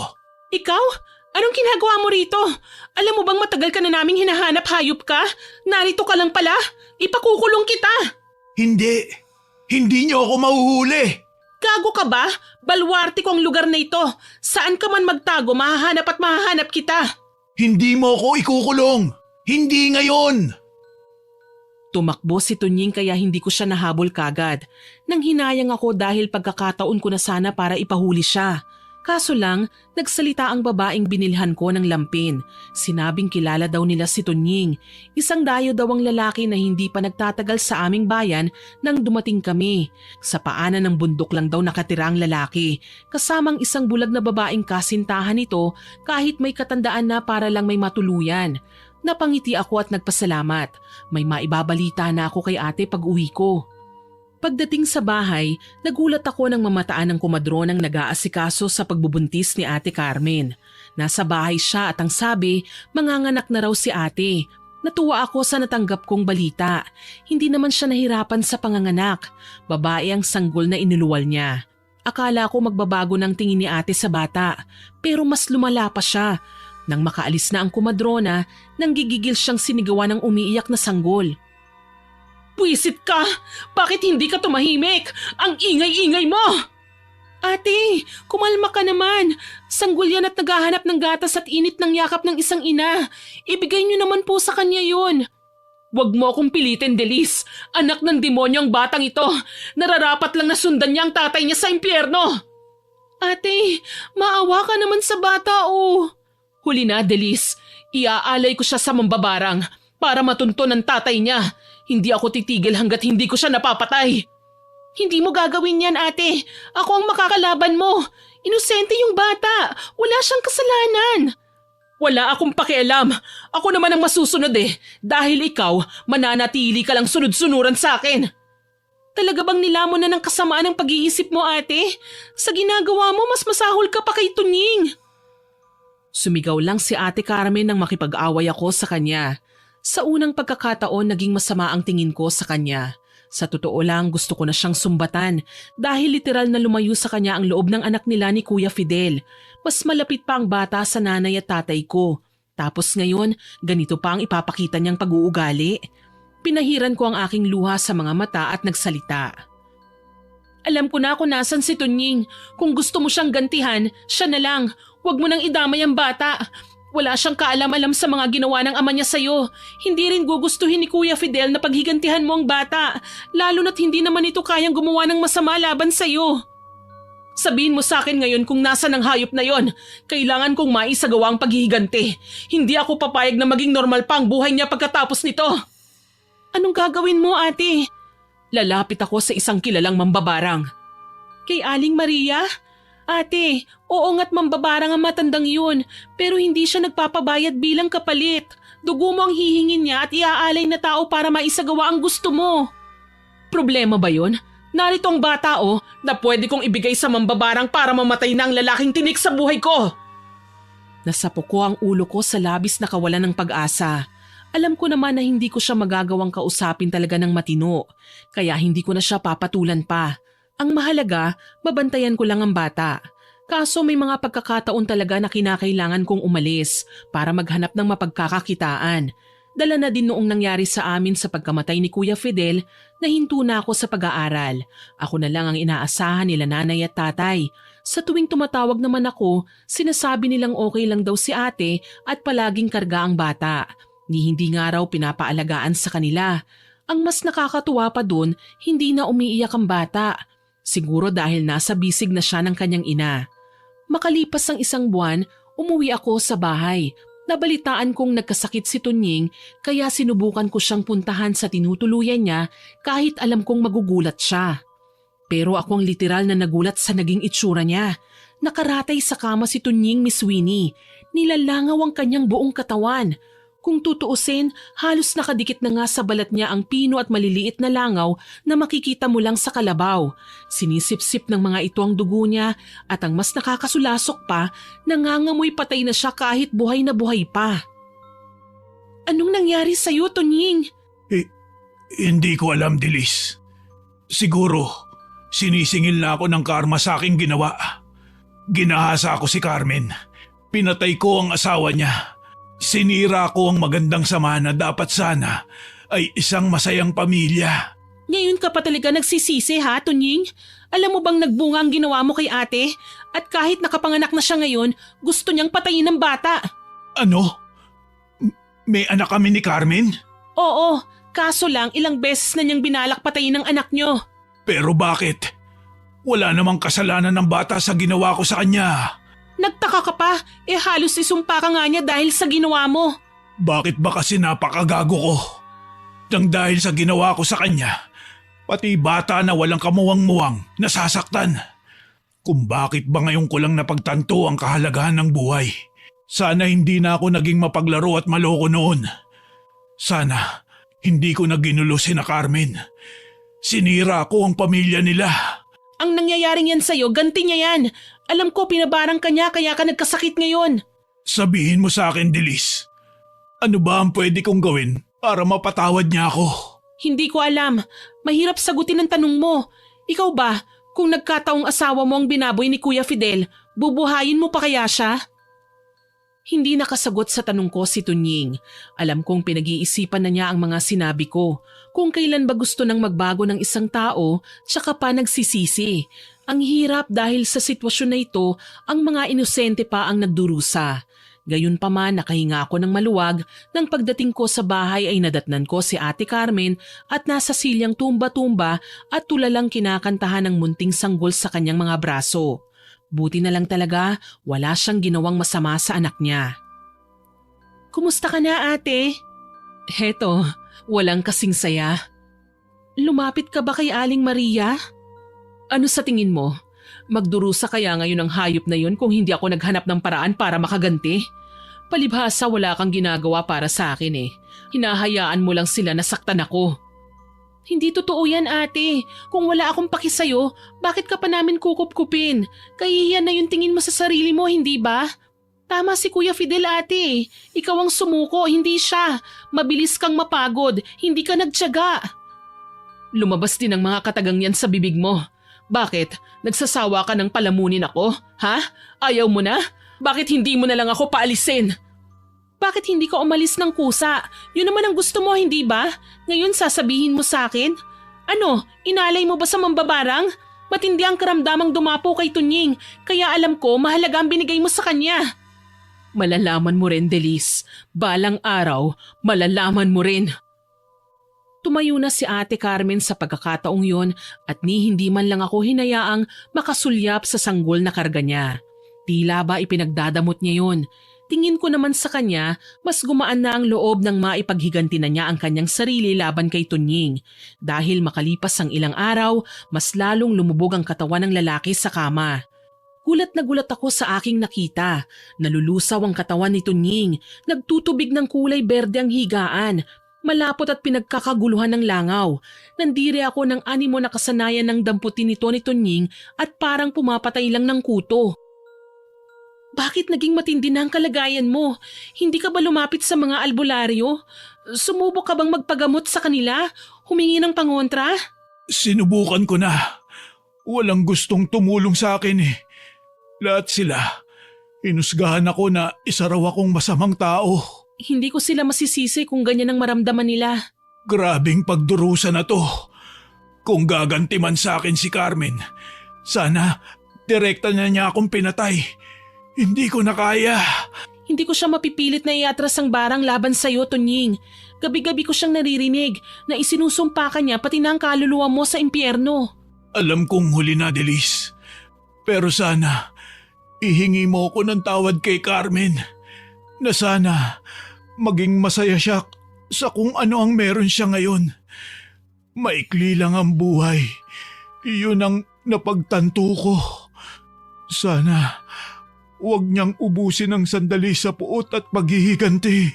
Ikaw? Anong ginagawa mo rito? Alam mo bang matagal ka na naming hinahanap, hayop ka? Narito ka lang pala? Ipakukulong kita! Hindi. Hindi niyo ako mahuhuli. Gago ka ba? Balwarte ko ang lugar na ito. Saan ka man magtago, mahahanap at mahahanap kita. Hindi mo ako ikukulong. Hindi ngayon. Tumakbo si Tunying kaya hindi ko siya nahabol kagad. Nang hinayang ako dahil pagkakataon ko na sana para ipahuli siya. Kaso lang, nagsalita ang babaeng binilhan ko ng lampin. Sinabing kilala daw nila si Tunying. Isang dayo daw ang lalaki na hindi pa nagtatagal sa aming bayan nang dumating kami. Sa paanan ng bundok lang daw nakatira ang lalaki. Kasamang isang bulag na babaeng kasintahan nito kahit may katandaan na para lang may matuluyan. Napangiti ako at nagpasalamat. May maibabalita na ako kay ate pag uwi ko. Pagdating sa bahay, nagulat ako nang mamataan ng kumadronang nag-aasikaso sa pagbubuntis ni Ate Carmen. Nasa bahay siya at ang sabi, manganganak na raw si ate. Natuwa ako sa natanggap kong balita. Hindi naman siya nahirapan sa panganganak. Babae ang sanggol na inuluwal niya. Akala ko magbabago ng tingin ni ate sa bata, pero mas lumala pa siya. Nang makaalis na ang kumadrona, nanggigigil siyang sinigawan ng umiiyak na sanggol. Buwisit ka! Bakit hindi ka tumahimik? Ang ingay-ingay mo! Ate, kumalma ka naman. Sanggol yan at naghahanap ng gatas at init ng yakap ng isang ina. Ibigay niyo naman po sa kanya yun. Huwag mo akong pilitin, Delis. Anak ng demonyo ang batang ito. Nararapat lang na sundan niya ang tatay niya sa impyerno. Ate, maawa ka naman sa bata Huli na, Delis. Iaalay ko siya sa mambabarang para matunto ng tatay niya. Hindi ako titigil hanggat hindi ko siya napapatay. Hindi mo gagawin yan, ate. Ako ang makakalaban mo. Inosente yung bata. Wala siyang kasalanan. Wala akong pakialam. Ako naman ang masusunod dahil ikaw, mananatili ka lang sunod-sunuran sa akin. Talaga bang nilamon na ng kasamaan ang pag-iisip mo, ate? Sa ginagawa mo, mas masahol ka pa kay Tunying. Sumigaw lang si Ate Carmen nang makipag-away ako sa kanya. Sa unang pagkakataon naging masama ang tingin ko sa kanya. Sa totoo lang, gusto ko na siyang sumbatan dahil literal na lumayo sa kanya ang loob ng anak nila ni Kuya Fidel. Mas malapit pa ang bata sa nanay at tatay ko. Tapos ngayon, ganito pa ang ipapakita niyang pag-uugali. Pinahiran ko ang aking luha sa mga mata at nagsalita. Alam ko na kung nasan si Tunying. Kung gusto mo siyang gantihan, siya na lang. Huwag mo nang idamay ang bata. Wala siyang kaalam-alam sa mga ginawa ng ama niya sa'yo. Hindi rin gugustuhin ni Kuya Fidel na paghigantihan mo ang bata, lalo na't hindi naman ito kayang gumawa ng masama laban sa'yo. Sabihin mo sa akin ngayon kung nasa ng hayop na yon. Kailangan kong maisagawa ang paghihiganti. Hindi ako papayag na maging normal pa ang buhay niya pagkatapos nito. Anong gagawin mo, ate? Lalapit ako sa isang kilalang mambabarang. Kay Aling Maria? Ate, oo nga't mambabarang ang matandang yun, pero hindi siya nagpapabayad bilang kapalit. Dugo mo ang hihingin niya at iaalay na tao para maisagawa ang gusto mo. Problema ba yun? Narito ang bata na pwede kong ibigay sa mambabarang para mamatay na ang lalaking tinik sa buhay ko. Nasapo ko ang ulo ko sa labis na kawalan ng pag-asa. Alam ko naman na hindi ko siya magagawang kausapin talaga ng matino, kaya hindi ko na siya papatulan pa. Ang mahalaga, babantayan ko lang ang bata. Kaso may mga pagkakataon talaga na kinakailangan kong umalis para maghanap ng mapagkakakitaan. Dala na din noong nangyari sa amin sa pagkamatay ni Kuya Fidel na hinto na ako sa pag-aaral. Ako na lang ang inaasahan nila nanay at tatay. Sa tuwing tumatawag naman ako, sinasabi nilang okay lang daw si ate at palaging karga ang bata. Ni hindi nga raw pinapaalagaan sa kanila. Ang mas nakakatuwa pa dun, hindi na umiiyak ang bata. Siguro dahil nasa bisig na siya ng kanyang ina. Makalipas ang isang buwan, umuwi ako sa bahay. Nabalitaan kong nagkasakit si Tunying kaya sinubukan ko siyang puntahan sa tinutuluyan niya kahit alam kong magugulat siya. Pero ako ang literal na nagulat sa naging itsura niya. Nakaratay sa kama si Tunying, Miss Winnie. Nilalangaw ang kanyang buong katawan. Kung tutuusin, halos nakadikit na nga sa balat niya ang pino at maliliit na langaw na makikita mo lang sa kalabaw. Sinisip-sip ng mga ito ang dugo niya at ang mas nakakasulasok pa, nangangamoy patay na siya kahit buhay na buhay pa. Anong nangyari sa'yo, Tunying? Hindi ko alam, Dilis. Siguro, sinisingil na ako ng karma sa aking ginawa. Ginahasa ako si Carmen. Pinatay ko ang asawa niya. Sinira ko ang magandang samahan na dapat sana ay isang masayang pamilya. Ngayon ka pa talaga nagsisisi ha, Tunying? Alam mo bang nagbunga ang ginawa mo kay ate? At kahit nakapanganak na siya ngayon, gusto niyang patayin ng bata. Ano? May anak kami ni Carmen? Oo, kaso lang ilang beses na niyang binalak patayin ng anak niyo. Pero bakit? Wala namang kasalanan ng bata sa ginawa ko sa kanya. Nagtaka ka pa, halos isumpa ka nga niya dahil sa ginawa mo. Bakit ba kasi napakagago ko? Nang dahil sa ginawa ko sa kanya, pati bata na walang kamuwang-muwang nasasaktan. Kung bakit ba ngayon ko lang napagtanto ang kahalagahan ng buhay. Sana hindi na ako naging mapaglaro at maloko noon. Sana hindi ko na ginulo sina Carmen. Sinira ko ang pamilya nila. Ang nangyayaring yan sa'yo, ganti niya yan. Alam ko pinabarang ka niya kaya ka nagkasakit ngayon. Sabihin mo sa akin, Dilis. Ano ba ang pwede kong gawin para mapatawad niya ako? Hindi ko alam. Mahirap sagutin ang tanong mo. Ikaw ba, kung nagkataong asawa mo ang binaboy ni Kuya Fidel, bubuhayin mo pa kaya siya? Hindi nakasagot sa tanong ko si Tunying. Alam kong pinag-iisipan na niya ang mga sinabi ko. Kung kailan ba gusto nang magbago ng isang tao, tsaka pa nagsisisi. Ang hirap dahil sa sitwasyon na ito, ang mga inosente pa ang nagdurusa. Gayunpaman nakahinga ako ng maluwag nang pagdating ko sa bahay ay nadatnan ko si Ate Carmen at nasa silyang tumba-tumba at tulalang kinakantahan ng munting sanggol sa kanyang mga braso. Buti na lang talaga wala siyang ginawang masama sa anak niya. Kumusta ka na, ate? Heto, walang kasing saya. Lumapit ka ba kay Aling Maria? Ano sa tingin mo? Magdurusa kaya ngayon ang hayop na yun kung hindi ako naghanap ng paraan para makaganti? Palibhasa wala kang ginagawa para sa akin eh. Hinahayaan mo lang sila na saktan ako. Hindi totoo yan, ate. Kung wala akong paki sa'yo, bakit ka pa namin kukup-kupin? Kahihiyan na yung tingin mo sa sarili mo, hindi ba? Tama si Kuya Fidel, ate. Ikaw ang sumuko, hindi siya. Mabilis kang mapagod, hindi ka nagtiyaga. Lumabas din ang mga katagang yan sa bibig mo. Bakit? Nagsasawa ka ng palamunin ako? Ha? Ayaw mo na? Bakit hindi mo na lang ako paalisin? Bakit hindi ka umalis ng kusa? Yun naman ang gusto mo, hindi ba? Ngayon sasabihin mo sa akin? Ano, inalay mo ba sa mambabarang? Matindi ang karamdamang dumapo kay Tunying, kaya alam ko mahalaga ang binigay mo sa kanya. Malalaman mo rin, Delis. Balang araw, malalaman mo rin. Tumayo na si Ate Carmen sa pagkakataong yon at ni hindi man lang ako hinayaang makasulyap sa sanggol na karga niya. Tila ba ipinagdadamot niya yon. Tingin ko naman sa kanya, mas gumaan na ang loob ng maipaghiganti na niya ang kanyang sarili laban kay Tunying. Dahil makalipas ang ilang araw, mas lalong lumubog ang katawan ng lalaki sa kama. Gulat na gulat ako sa aking nakita. Nalulusaw ang katawan ni Tunying, nagtutubig ng kulay berde ang higaan, malapot at pinagkakaguluhan ng langaw. Nandiri ako ng animo na kasanayan ng damputin nito ni Tunying at parang pumapatay lang ng kuto. Bakit naging matindi na ang kalagayan mo? Hindi ka ba lumapit sa mga albularyo? Sumubok ka bang magpagamot sa kanila? Humingi ng pangontra? Sinubukan ko na. Walang gustong tumulong sa akin eh. Lahat sila. Inusgahan ako na isa raw akong masamang tao. Hindi ko sila masisisi kung ganyan ang maramdaman nila. Grabing pagdurusa na to. Kung gaganti man sa akin si Carmen, sana direkta na niya akong pinatay. Hindi ko na kaya. Hindi ko siya mapipilit na iatras ang barang laban sa'yo, Tunying. Gabi-gabi ko siyang naririnig na isinusumpa ka niya pati na ang kaluluwa mo sa impyerno. Alam kong huli na, Delis. Pero sana, ihingi mo ko ng tawad kay Carmen. Na sana, maging masaya siya sa kung ano ang meron siya ngayon. Maikli lang ang buhay. Iyon ang napagtanto ko. Sana, huwag niyang ubusin ang sandali sa puot at paghihiganti.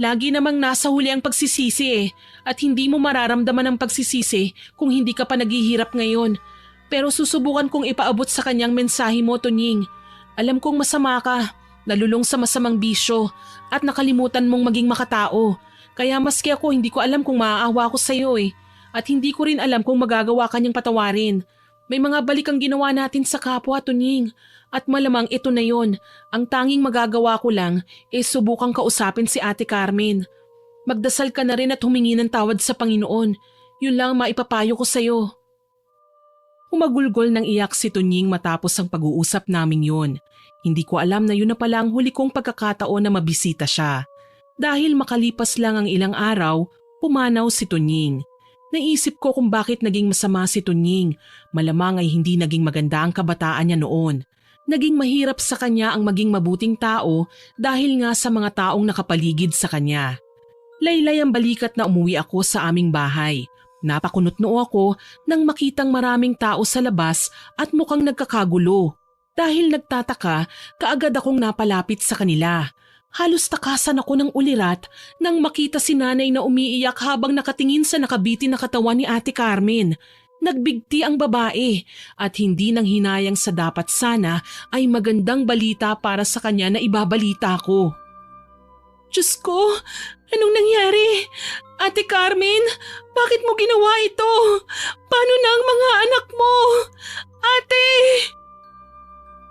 Lagi namang nasa huli ang pagsisisi at hindi mo mararamdaman ang pagsisisi kung hindi ka pa naghihirap ngayon. Pero susubukan kong ipaabot sa kanyang mensahe mo, Tunying. Alam kong masama ka, nalulong sa masamang bisyo at nakalimutan mong maging makatao. Kaya maski ako hindi ko alam kung maaawa ko sa'yo at hindi ko rin alam kung magagawa kanyang patawarin. May mga balik ang ginawa natin sa kapwa, Tunying. At malamang ito na yon. Ang tanging magagawa ko lang subukang kausapin si Ate Carmen. Magdasal ka na rin at humingi ng tawad sa Panginoon. Yun lang ang maipapayo ko sa'yo. Humagulgol ng iyak si Tunying matapos ang pag-uusap naming yun. Hindi ko alam na yun na pala ang huli kong pagkakataon na mabisita siya. Dahil makalipas lang ang ilang araw, pumanaw si Tunying. Naisip ko kung bakit naging masama si Tunying. Malamang ay hindi naging maganda ang kabataan niya noon. Naging mahirap sa kanya ang maging mabuting tao dahil nga sa mga taong nakapaligid sa kanya. Laylay ang balikat na umuwi ako sa aming bahay. Napakunot-noo ako nang makitang maraming tao sa labas at mukhang nagkakagulo. Dahil nagtataka, kaagad akong napalapit sa kanila. Halos takasan ako ng ulirat nang makita si nanay na umiiyak habang nakatingin sa nakabitin na katawan ni Ate Carmen. Nagbigti ang babae at hindi nang hinayang sa dapat sana ay magandang balita para sa kanya na ibabalita ko. Diyos ko, anong nangyari? Ate Carmen, bakit mo ginawa ito? Paano na ang mga anak mo? Ate!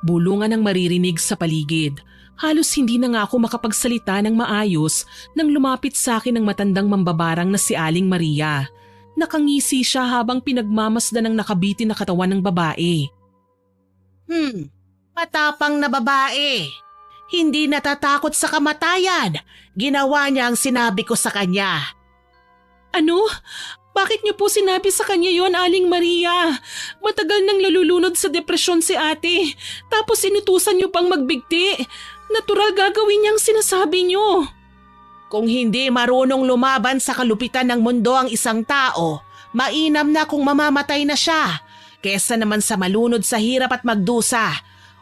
Bulungan ang maririnig sa paligid. Halos hindi na nga ako makapagsalita ng maayos nang lumapit sa akin ang matandang mambabarang na si Aling Maria. Nakangisi siya habang pinagmamasdan ng nakabitin na katawan ng babae. Matapang na babae. Hindi natatakot sa kamatayan. Ginawa niya ang sinabi ko sa kanya. Ano? Bakit niyo po sinabi sa kanya yon, Aling Maria? Matagal nang lalulunod sa depresyon si ate. Tapos inutusan niyo pang magbigti. Natural gagawin niyang sinasabi niyo. Kung hindi marunong lumaban sa kalupitan ng mundo ang isang tao, mainam na kung mamamatay na siya. Kesa naman sa malunod sa hirap at magdusa.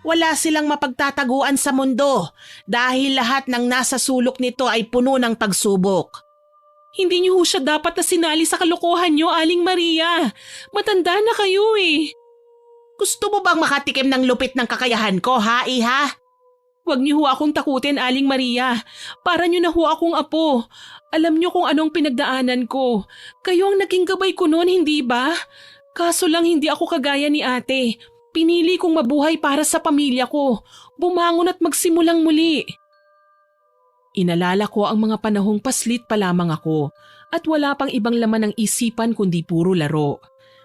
Wala silang mapagtataguan sa mundo dahil lahat ng nasa sulok nito ay puno ng pagsubok. Hindi niyo siya dapat na sinali sa kalokohan niyo, Aling Maria. Matanda na kayo Gusto mo bang makatikim ng lupit ng kakayahan ko, ha, iha? Huwag niyo ho akong takutin, Aling Maria. Para niyo na ho akong apo. Alam niyo kung anong pinagdaanan ko. Kayo ang naging gabay ko noon, hindi ba? Kaso lang hindi ako kagaya ni ate. Pinili kong mabuhay para sa pamilya ko. Bumangon at magsimulang muli. Inalala ko ang mga panahong paslit pa lamang ako at wala pang ibang laman ng isipan kundi puro laro.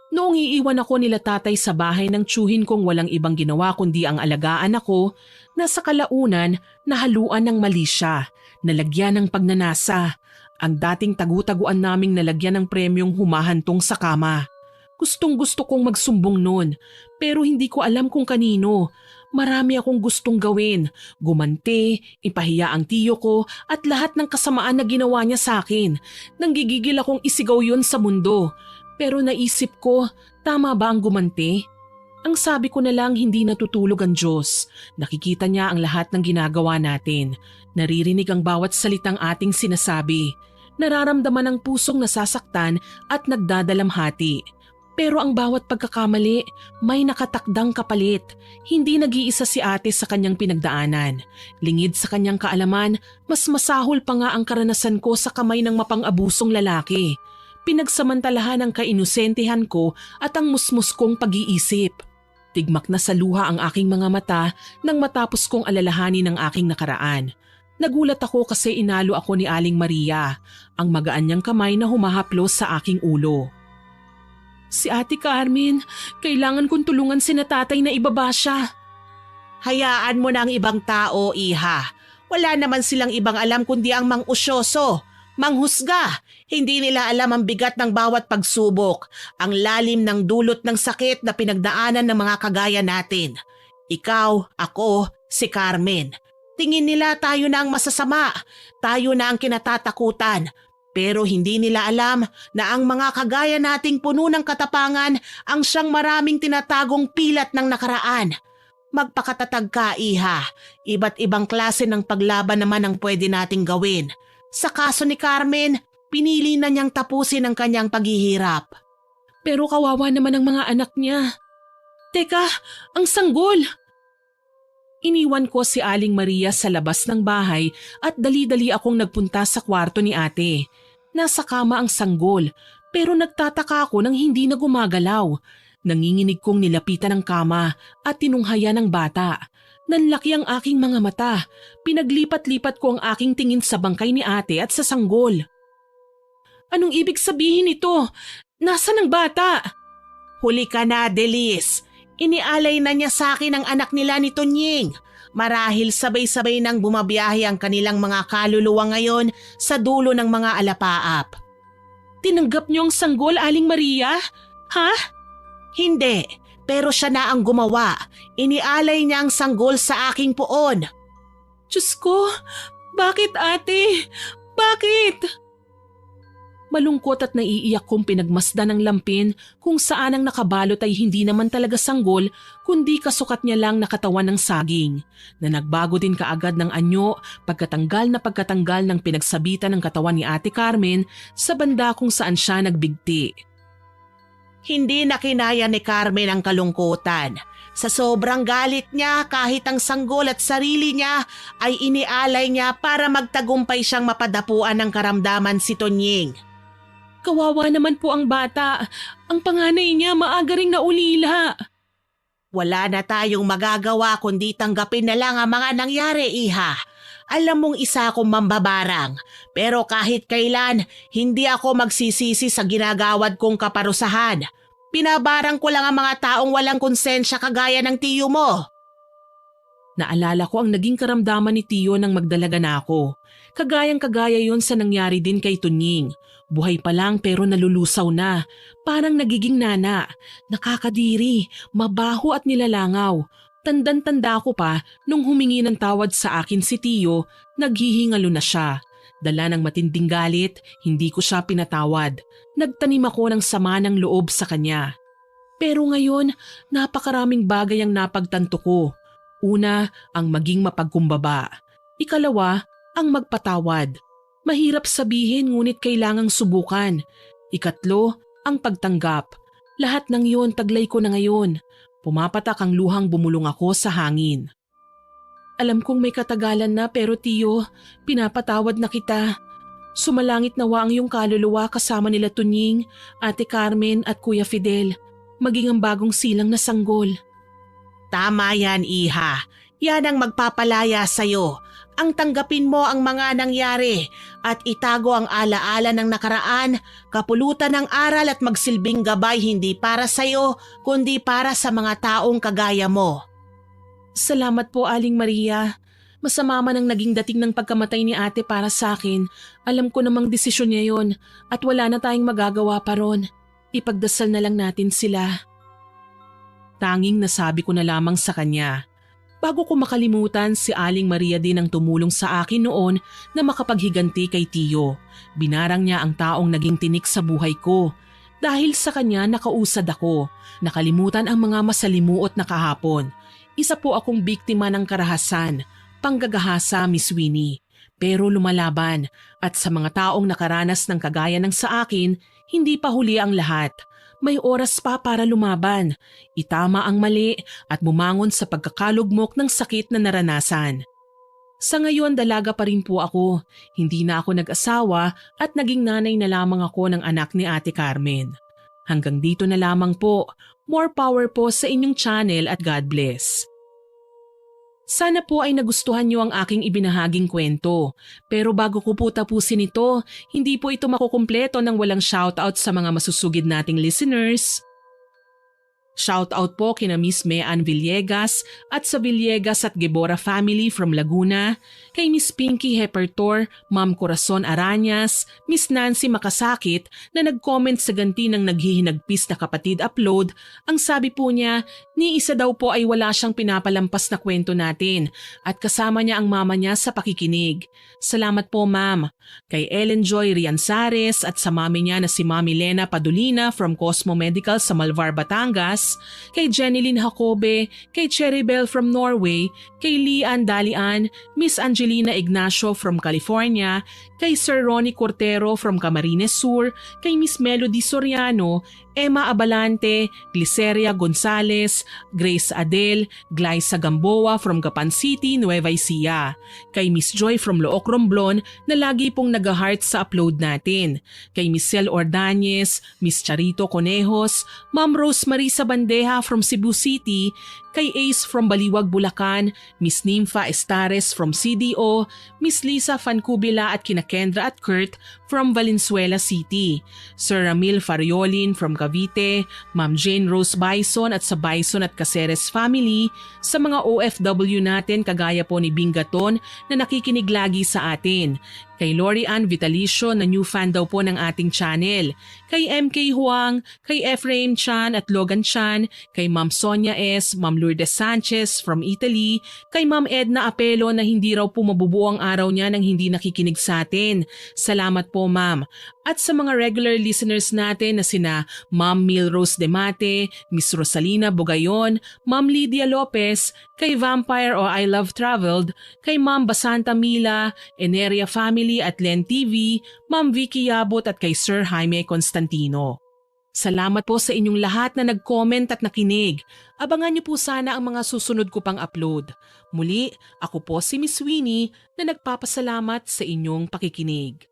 Noong iiwan ako nila tatay sa bahay ng tiyuhin kong walang ibang ginawa kundi ang alagaan ako, nasa kalaunan nahaluan ng mali siya, nalagyan ng pagnanasa. Ang dating tagu-taguan naming nalagyan ng premyong humahantong sa kama. Gustong-gusto kong magsumbong noon pero hindi ko alam kung kanino. Marami akong gustong gawin, gumante, ipahiya ang tiyo ko at lahat ng kasamaan na ginawa niya sa akin. Nanggigigil akong isigaw yun sa mundo. Pero naisip ko, tama ba ang gumante? Ang sabi ko na lang hindi natutulog ang Diyos. Nakikita niya ang lahat ng ginagawa natin. Naririnig ang bawat salitang ating sinasabi. Nararamdaman ang pusong nasasaktan at nagdadalamhati. Pero ang bawat pagkakamali, may nakatakdang kapalit. Hindi nag-iisa si ate sa kanyang pinagdaanan. Lingid sa kanyang kaalaman, mas masahol pa nga ang karanasan ko sa kamay ng mapang-abusong lalaki. Pinagsamantalahan ang kainusentehan ko at ang musmus kong pag-iisip. Tigmak na sa luha ang aking mga mata nang matapos kong alalahanin ang aking nakaraan. Nagulat ako kasi inalo ako ni Aling Maria, ang magaan niyang kamay na humahaplos sa aking ulo. Si Ate Carmen, kailangan kong tulungan si na tatay na ibaba siya. Hayaan mo na ang ibang tao, iha. Wala naman silang ibang alam kundi ang mang-usyoso, manghusga. Hindi nila alam ang bigat ng bawat pagsubok, ang lalim ng dulot ng sakit na pinagdaanan ng mga kagaya natin. Ikaw, ako, si Carmen. Tingin nila tayo na ang masasama, tayo na ang kinatatakutan. Pero hindi nila alam na ang mga kagaya nating puno ng katapangan ang siyang maraming tinatagong pilat ng nakaraan. Magpakatatag ka, iha. Iba't ibang klase ng paglaban naman ang pwede nating gawin. Sa kaso ni Carmen, pinili na niyang tapusin ang kanyang paghihirap. Pero kawawa naman ang mga anak niya. Teka, ang sanggol! Iniwan ko si Aling Maria sa labas ng bahay at dali-dali akong nagpunta sa kwarto ni ate. Nasa kama ang sanggol pero nagtataka ako nang hindi na gumagalaw. Nanginginig kong nilapitan ang kama at tinunghaya ng bata. Nanlaki ang aking mga mata. Pinaglipat-lipat ko ang aking tingin sa bangkay ni ate at sa sanggol. Anong ibig sabihin nito? Nasaan ang bata? Huli ka na, Delis. Inialay na niya sa akin ang anak nila ni Tonying. Marahil sabay-sabay nang bumabiyahe ang kanilang mga kaluluwa ngayon sa dulo ng mga alapaap. Tinanggap niyo ang sanggol, Aling Maria? Ha? Hindi, pero siya na ang gumawa. Inialay niya ang sanggol sa aking puon. Diyos ko, bakit ate? Bakit? Malungkot at naiiyak kong pinagmasdan ng lampin kung saan ang nakabalot ay hindi naman talaga sanggol kundi kasukat niya lang na katawan ng saging na nagbago din kaagad ng anyo pagkatanggal ng pinagsabitan ng katawan ni Ate Carmen sa banda kung saan siya nagbigti. Hindi na kinaya ni Carmen ang kalungkutan. Sa sobrang galit niya kahit ang sanggol at sarili niya ay inialay niya para magtagumpay siyang mapadapuan ng karamdaman si Tonying. Kawawa naman po ang bata. Ang panganay niya maaga ring naulila. Wala na tayong magagawa kundi tanggapin na lang ang mga nangyari, iha. Alam mong isa akong mambabarang. Pero kahit kailan, hindi ako magsisisi sa ginagawad kong kaparusahan. Pinabarang ko lang ang mga taong walang konsensya kagaya ng tiyo mo. Naalala ko ang naging karamdaman ni Tiyo nang magdalaga na ako. Kagayang-kagaya yon sa nangyari din kay Tunying. Buhay pa lang pero nalulusaw na. Parang nagiging nana. Nakakadiri, mabaho at nilalangaw. Tandan-tanda ko pa nung humingi ng tawad sa akin si Tiyo, naghihingalo na siya. Dala ng matinding galit, hindi ko siya pinatawad. Nagtanim ako ng sama ng loob sa kanya. Pero ngayon, napakaraming bagay ang napagtanto ko. Una, ang maging mapagkumbaba. Ikalawa, ang magpatawad. Mahirap sabihin ngunit kailangang subukan. Ikatlo, ang pagtanggap. Lahat ng iyon taglay ko na ngayon. Pumapatak ang luhang bumulong ako sa hangin. Alam kong may katagalan na pero Tiyo, pinapatawad na kita. Sumalangit nawa ang iyong kaluluwa kasama nila Tunying, Ate Carmen at Kuya Fidel, maging ang bagong silang na sanggol. Tama yan, Iha. Yan ang magpapalaya sa'yo. Ang tanggapin mo ang mga nangyari at itago ang alaala ng nakaraan, kapulutan ng aral at magsilbing gabay hindi para sa'yo kundi para sa mga taong kagaya mo. Salamat po, Aling Maria. Masama man ang naging dating ng pagkamatay ni ate para sa akin. Alam ko namang desisyon niya yon at wala na tayong magagawa pa ron. Ipagdasal na lang natin sila. Tanging nasabi ko na lamang sa kanya. Bago ko makalimutan, si Aling Maria din ang tumulong sa akin noon na makapaghiganti kay Tiyo. Binarang niya ang taong naging tinik sa buhay ko. Dahil sa kanya nakausad ako. Nakalimutan ang mga masalimuot na kahapon. Isa po akong biktima ng karahasan. Panggagahasa, Miss Winnie. Pero lumalaban at sa mga taong nakaranas ng kagaya ng sa akin, hindi pa huli ang lahat. May oras pa para lumaban, itama ang mali at bumangon sa pagkakalugmok ng sakit na naranasan. Sa ngayon dalaga pa rin po ako, hindi na ako nag-asawa at naging nanay na lamang ako ng anak ni Ate Carmen. Hanggang dito na lamang po, more power po sa inyong channel at God bless. Sana po ay nagustuhan niyo ang aking ibinahaging kwento. Pero bago ko po tapusin ito, hindi po ito makukumpleto ng walang shoutout sa mga masusugid nating listeners. Shoutout po kina Miss Mean Villegas at sa Villegas at Gebora family from Laguna, kay Miss Pinky Hepertor, Ma'am Corazon Arañas, Miss Nancy Makasakit na nag-comment sa ganti ng naghihinagpis na kapatid upload. Ang sabi po niya, ni isa daw po ay wala siyang pinapalampas na kwento natin at kasama niya ang mama niya sa pakikinig. Salamat po ma'am. Kay Ellen Joy Rianzares at sa mami niya na si Mami Lena Padulina from Cosmo Medical sa Malvar, Batangas, kay Jenilyn Jacobe, kay Cherry Bell from Norway, kay Lian Dalian, Miss Angelina Ignacio from California, kay Sir Ronnie Cortero from Camarines Sur, kay Miss Melody Soriano, Emma Abalante, Gliceria Gonzales, Grace Adel, Glyza Gamboa from Gapan City, Nueva Ecija, kay Miss Joy from Looc Romblon na lagi pong nag-heart sa upload natin, kay Miss Cel Ordanyez, Miss Charito Conejos, Ma'am Rosemary Sabandeja from Cebu City, kay Ace from Baliwag, Bulacan, Miss Nympha Estares from CDO, Miss Lisa Fancubila at kina Kendra at Kurt from Valenzuela City, Sir Ramil Fariolin from Cavite, Ma'am Jane Rose Bison at sa Bison at Caceres family, sa mga OFW natin kagaya po ni Bingaton na nakikinig lagi sa atin, kay Lori Ann Vitalicio na new fan daw po ng ating channel, kay MK Huang, kay Ephraim Chan at Logan Chan, kay Ma'am Sonia S., Ma'am Lourdes Sanchez from Italy, kay Ma'am Edna Apelo na hindi raw po mabubuo ang araw niya nang hindi nakikinig sa atin. Salamat po ma'am. At sa mga regular listeners natin na sina Ma'am Milrose Demate, Miss Rosalina Bugayon, Ma'am Lydia Lopez, kay Vampire o I Love Traveled, kay Ma'am Basanta Mila, Eneria Family at Len TV, Ma'am Vicky Yabot at kay Sir Jaime Constantino. Salamat po sa inyong lahat na nag-comment at nakinig. Abangan niyo po sana ang mga susunod ko pang upload. Muli, ako po si Miss Winnie na nagpapasalamat sa inyong pakikinig.